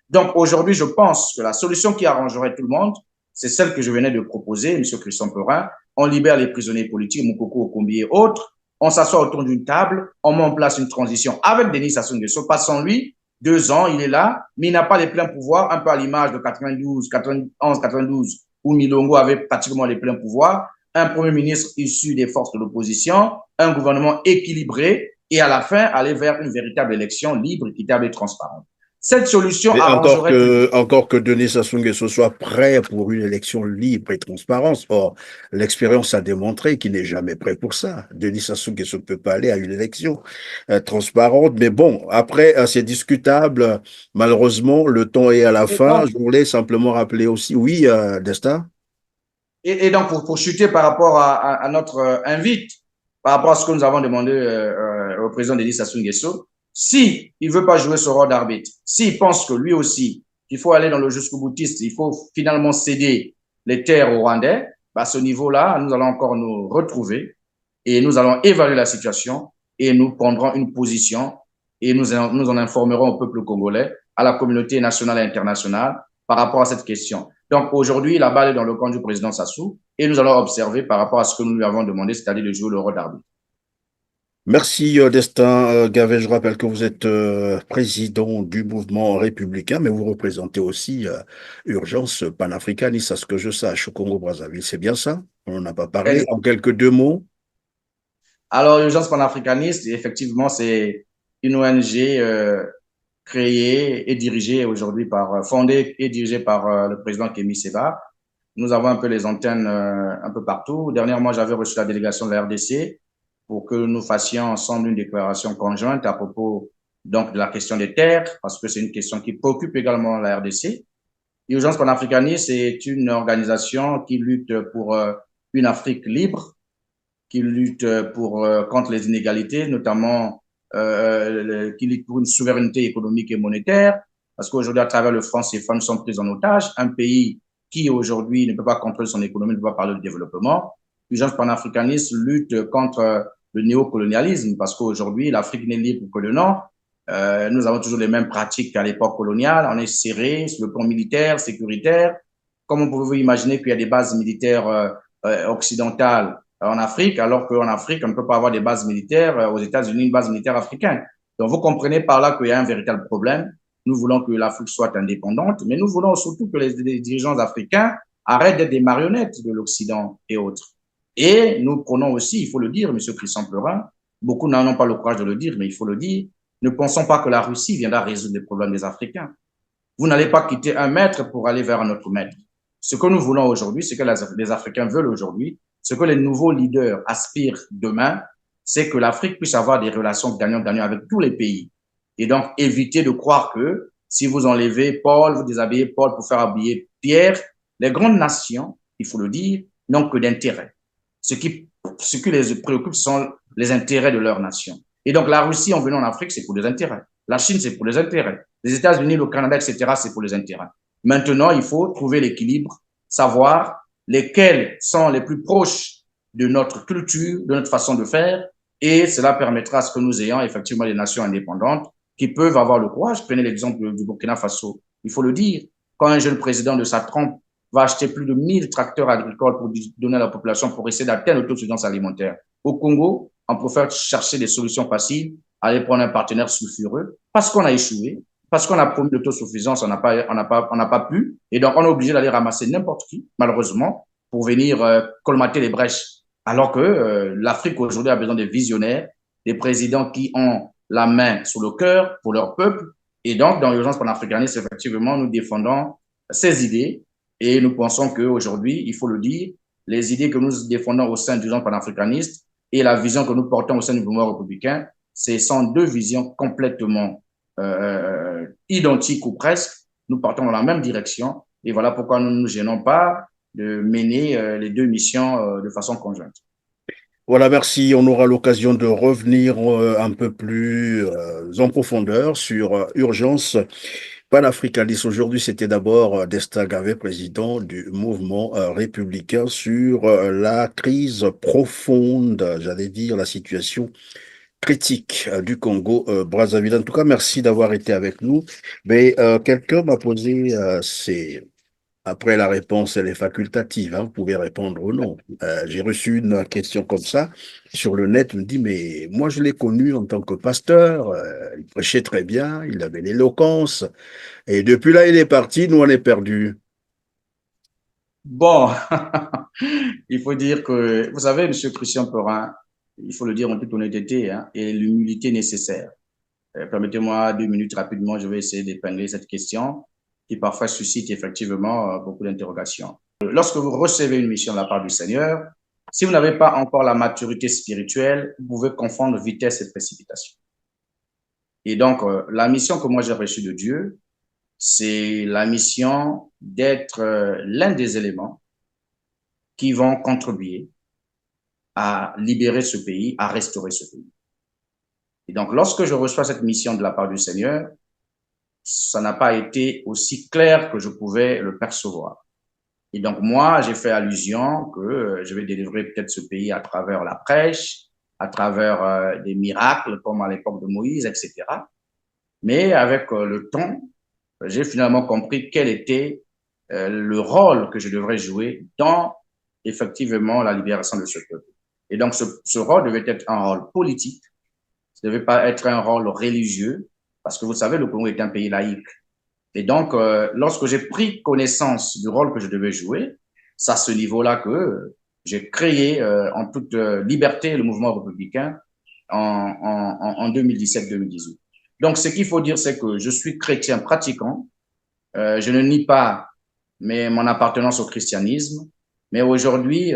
Donc aujourd'hui, je pense que la solution qui arrangerait tout le monde, c'est celle que je venais de proposer, M. Christian Perrin. On libère les prisonniers politiques, Moukoko, Okombi et autres. On s'assoit autour d'une table, on met en place une transition avec Denis Sassou Nguesso, pas sans lui. 2 ans, il est là, mais il n'a pas les pleins pouvoirs, un peu à l'image de 91, 92, où Milongo avait pratiquement les pleins pouvoirs. Un premier ministre issu des forces de l'opposition, un gouvernement équilibré, et à la fin, aller vers une véritable élection libre, équitable et transparente. Cette solution arrangerait... Encore que Denis Sassou Nguesso soit prêt pour une élection libre et transparente. Or, l'expérience a démontré qu'il n'est jamais prêt pour ça. Denis Sassou Nguesso ne peut pas aller à une élection transparente. Mais bon, après, c'est discutable. Malheureusement, le temps est à la fin. Je voulais simplement rappeler aussi, oui, Destin. Et donc, pour chuter par rapport à notre invite, par rapport à ce que nous avons demandé au président Denis Sassou Nguesso, si il veut pas jouer ce rôle d'arbitre, s'il pense que lui aussi, il faut aller dans le jusqu'au boutiste, il faut finalement céder les terres aux Rwandais, à ce niveau-là, nous allons encore nous retrouver et nous allons évaluer la situation et nous prendrons une position et nous en informerons au peuple congolais, à la communauté nationale et internationale par rapport à cette question. Donc aujourd'hui, la balle est dans le camp du président Sassou et nous allons observer par rapport à ce que nous lui avons demandé, c'est-à-dire de jouer le rôle d'arbitre. Merci Destin Gavet. Je rappelle que vous êtes président du mouvement républicain, mais vous représentez aussi Urgence panafricaniste, à ce que je sache, au Congo-Brazzaville. C'est bien ça? On n'en a pas parlé. En quelques 2 mots. Alors, Urgence panafricaniste, effectivement, c'est une ONG créée et dirigée aujourd'hui fondée et dirigée par le président Kémy Séba. Nous avons un peu les antennes un peu partout. Dernièrement, j'avais reçu la délégation de la RDC pour que nous fassions ensemble une déclaration conjointe à propos donc de la question des terres, parce que c'est une question qui préoccupe également la RDC. Urgence panafricaniste est une organisation qui lutte pour une Afrique libre, qui lutte contre les inégalités, notamment qui lutte pour une souveraineté économique et monétaire, parce qu'aujourd'hui, à travers le franc CFA, nous sommes pris en otage. Un pays qui aujourd'hui ne peut pas contrôler son économie, ne peut pas parler de développement. L'urgence panafricaniste lutte contre le néocolonialisme, parce qu'aujourd'hui, l'Afrique n'est libre que le Nord. Nous avons toujours les mêmes pratiques qu'à l'époque coloniale. On est serré sur le plan militaire, sécuritaire. Comment pouvez-vous imaginer qu'il y a des bases militaires occidentales en Afrique, alors qu'en Afrique, on ne peut pas avoir des bases militaires aux États-Unis, une base militaire africaine. Donc, vous comprenez par là qu'il y a un véritable problème. Nous voulons que l'Afrique soit indépendante, mais nous voulons surtout que les dirigeants africains arrêtent d'être des marionnettes de l'Occident et autres. Et nous prenons aussi, il faut le dire, M. Christian Pleurin, beaucoup n'en ont pas le courage de le dire, mais il faut le dire, ne pensons pas que la Russie viendra résoudre les problèmes des Africains. Vous n'allez pas quitter un maître pour aller vers un autre maître. Ce que nous voulons aujourd'hui, ce que les Africains veulent aujourd'hui, ce que les nouveaux leaders aspirent demain, c'est que l'Afrique puisse avoir des relations gagnant-gagnant avec tous les pays. Et donc, éviter de croire que si vous enlevez Paul, vous déshabillez Paul pour faire habiller Pierre, les grandes nations, il faut le dire, n'ont que d'intérêt. Ce qui les préoccupe sont les intérêts de leur nation. Et donc, la Russie, en venant en Afrique, c'est pour des intérêts. La Chine, c'est pour les intérêts. Les États-Unis, le Canada, etc., c'est pour les intérêts. Maintenant, il faut trouver l'équilibre, savoir lesquels sont les plus proches de notre culture, de notre façon de faire, et cela permettra à ce que nous ayons effectivement des nations indépendantes qui peuvent avoir le courage. Prenez l'exemple du Burkina Faso. Il faut le dire, quand un jeune président de sa trempe va acheter plus de 1000 tracteurs agricoles pour donner à la population pour essayer d'atteindre l'autosuffisance alimentaire. Au Congo, on préfère chercher des solutions faciles, aller prendre un partenaire sulfureux, parce qu'on a échoué, parce qu'on a promis l'autosuffisance, on n'a pas pu, et donc on est obligé d'aller ramasser n'importe qui, malheureusement, pour venir colmater les brèches. Alors que l'Afrique aujourd'hui a besoin de visionnaires, des présidents qui ont la main sur le cœur pour leur peuple, et donc dans l'urgence panafricaniste, effectivement, nous défendons ces idées, et nous pensons qu'aujourd'hui, il faut le dire, les idées que nous défendons au sein de l'urgence panafricaniste et la vision que nous portons au sein du mouvement républicain, ce sont deux visions complètement identiques ou presque. Nous partons dans la même direction et voilà pourquoi nous ne nous gênons pas de mener les deux missions de façon conjointe. Voilà, merci. On aura l'occasion de revenir un peu plus en profondeur sur Urgence panafricaniste. Aujourd'hui, c'était d'abord Destin Gavet, président du mouvement républicain, sur la crise profonde, j'allais dire la situation critique du Congo Brazzaville. En tout cas, merci d'avoir été avec nous. Mais quelqu'un m'a posé après la réponse, elle est facultative, hein, vous pouvez répondre ou non. J'ai reçu une question comme ça sur le net, il me dit, mais moi je l'ai connu en tant que pasteur, il prêchait très bien, il avait l'éloquence, et depuis là il est parti, nous on est perdus. Bon, il faut dire que, vous savez, M. Christian Perrin, il faut le dire en toute honnêteté, hein, et l'humilité nécessaire. Permettez-moi 2 minutes rapidement, je vais essayer d'épingler cette question qui parfois suscite effectivement beaucoup d'interrogations. Lorsque vous recevez une mission de la part du Seigneur, si vous n'avez pas encore la maturité spirituelle, vous pouvez confondre vitesse et précipitation. Et donc, la mission que moi j'ai reçue de Dieu, c'est la mission d'être l'un des éléments qui vont contribuer à libérer ce pays, à restaurer ce pays. Et donc, lorsque je reçois cette mission de la part du Seigneur, ça n'a pas été aussi clair que je pouvais le percevoir. Et donc, moi, j'ai fait allusion que je vais délivrer peut-être ce pays à travers la prêche, à travers des miracles comme à l'époque de Moïse, etc. Mais avec le temps, j'ai finalement compris quel était le rôle que je devrais jouer dans effectivement la libération de ce peuple. Et donc, ce rôle devait être un rôle politique, ce ne devait pas être un rôle religieux, parce que vous savez, le Congo est un pays laïque. Et donc, lorsque j'ai pris connaissance du rôle que je devais jouer, c'est à ce niveau-là que j'ai créé en toute liberté le mouvement républicain en 2017-2018. Donc, ce qu'il faut dire, c'est que je suis chrétien pratiquant. Je ne nie pas mon appartenance au christianisme. Mais aujourd'hui,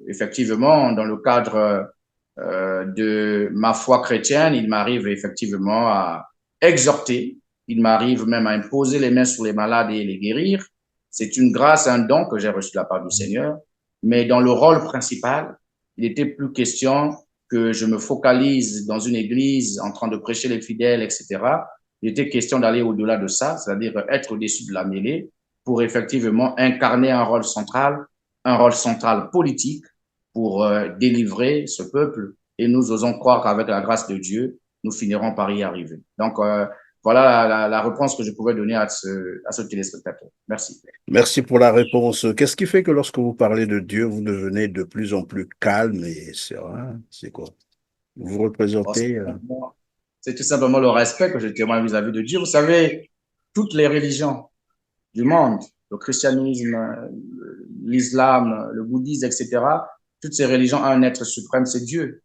effectivement, dans le cadre de ma foi chrétienne, il m'arrive effectivement à exhorter, il m'arrive même à imposer les mains sur les malades et les guérir. C'est une grâce, un don que j'ai reçu de la part du Seigneur. Mais dans le rôle principal, il était plus question que je me focalise dans une église en train de prêcher les fidèles, etc. Il était question d'aller au-delà de ça, c'est-à-dire être au-dessus de la mêlée pour effectivement incarner un rôle central politique pour délivrer ce peuple. Et nous osons croire qu'avec la grâce de Dieu, nous finirons par y arriver. Donc, voilà la réponse que je pouvais donner à ce téléspectateur. Merci. Merci pour la réponse. Qu'est-ce qui fait que lorsque vous parlez de Dieu, vous devenez de plus en plus calme et serein? C'est quoi? Vous représentez... C'est tout simplement le respect que je témoigne vis-à-vis de Dieu. Vous savez, toutes les religions du monde, le christianisme, l'islam, le bouddhisme, etc., toutes ces religions ont un être suprême, c'est Dieu.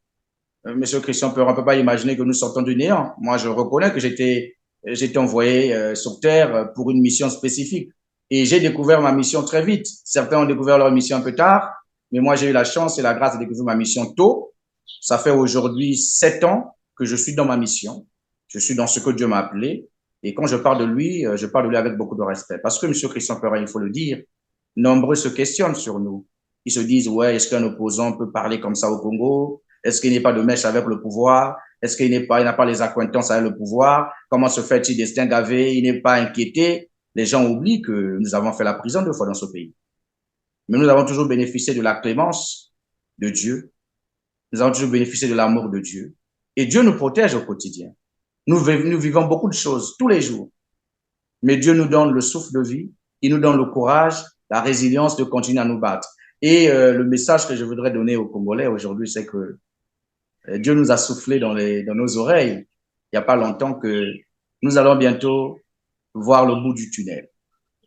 Monsieur Christian Perron, on ne peut pas imaginer que nous sortons du néant. Moi, je reconnais que j'étais envoyé sur Terre pour une mission spécifique. Et j'ai découvert ma mission très vite. Certains ont découvert leur mission un peu tard, mais moi, j'ai eu la chance et la grâce de découvrir ma mission tôt. Ça fait aujourd'hui 7 ans que je suis dans ma mission. Je suis dans ce que Dieu m'a appelé. Et quand je parle de lui avec beaucoup de respect. Parce que, Monsieur Christian Perron, il faut le dire, nombreux se questionnent sur nous. Ils se disent, ouais, est-ce qu'un opposant peut parler comme ça au Congo? Est-ce qu'il n'est pas de mèche avec le pouvoir? Est-ce qu'il n'a pas les accointances avec le pouvoir? Comment se fait-il distinguer? Il n'est pas inquiété. Les gens oublient que nous avons fait la prison 2 fois dans ce pays. Mais nous avons toujours bénéficié de la clémence de Dieu. Nous avons toujours bénéficié de l'amour de Dieu. Et Dieu nous protège au quotidien. Nous vivons beaucoup de choses tous les jours. Mais Dieu nous donne le souffle de vie. Il nous donne le courage, la résilience de continuer à nous battre. Et le message que je voudrais donner aux Congolais aujourd'hui, c'est que Dieu nous a soufflé dans nos oreilles il n'y a pas longtemps que nous allons bientôt voir le bout du tunnel.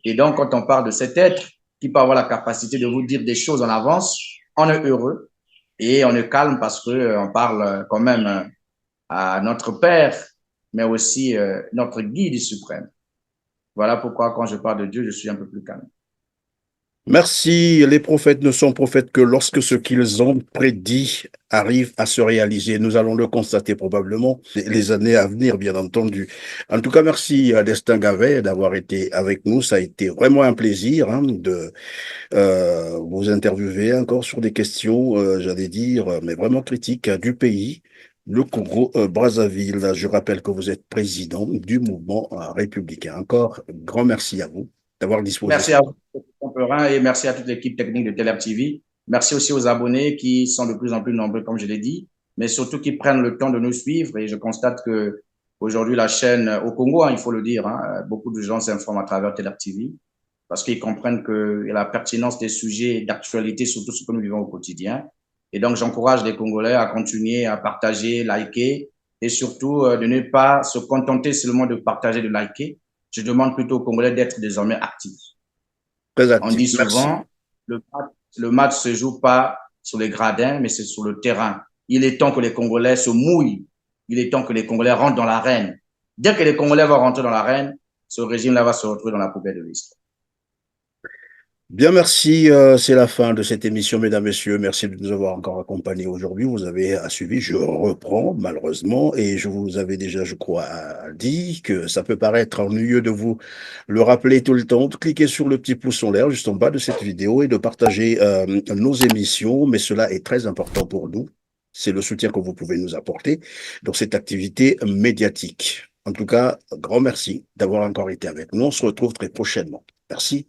Et donc, quand on parle de cet être qui peut avoir la capacité de vous dire des choses en avance, on est heureux et on est calme parce qu'on parle quand même à notre Père, mais aussi notre guide suprême. Voilà pourquoi quand je parle de Dieu, je suis un peu plus calme. Merci. Les prophètes ne sont prophètes que lorsque ce qu'ils ont prédit arrive à se réaliser. Nous allons le constater probablement les années à venir, bien entendu. En tout cas, merci à Destin Gavet d'avoir été avec nous. Ça a été vraiment un plaisir de vous interviewer encore sur des questions, j'allais dire, mais vraiment critiques du pays. Le Congo, Brazzaville. Je rappelle que vous êtes président du mouvement républicain. Encore, grand merci à vous d'avoir disposé. Merci à vous, et merci à toute l'équipe technique de Telep TV. Merci aussi aux abonnés qui sont de plus en plus nombreux, comme je l'ai dit, mais surtout qui prennent le temps de nous suivre. Et je constate que aujourd'hui, la chaîne au Congo, il faut le dire, beaucoup de gens s'informent à travers Telep TV parce qu'ils comprennent que la pertinence des sujets d'actualité, surtout ce que nous vivons au quotidien. Et donc, j'encourage les Congolais à continuer à partager, liker et surtout de ne pas se contenter seulement de partager, de liker. Je demande plutôt aux Congolais d'être désormais actifs. Très actif. On dit souvent, le match se joue pas sur les gradins, mais c'est sur le terrain. Il est temps que les Congolais se mouillent. Il est temps que les Congolais rentrent dans l'arène. Dès que les Congolais vont rentrer dans l'arène, ce régime-là va se retrouver dans la poubelle de l'histoire. Bien, merci. C'est la fin de cette émission, mesdames, messieurs. Merci de nous avoir encore accompagnés aujourd'hui. Vous avez suivi, je reprends malheureusement, et je vous avais déjà, je crois, dit que ça peut paraître ennuyeux de vous le rappeler tout le temps. Cliquez sur le petit pouce en l'air juste en bas de cette vidéo et de partager nos émissions, mais cela est très important pour nous. C'est le soutien que vous pouvez nous apporter dans cette activité médiatique. En tout cas, grand merci d'avoir encore été avec nous. On se retrouve très prochainement. Merci.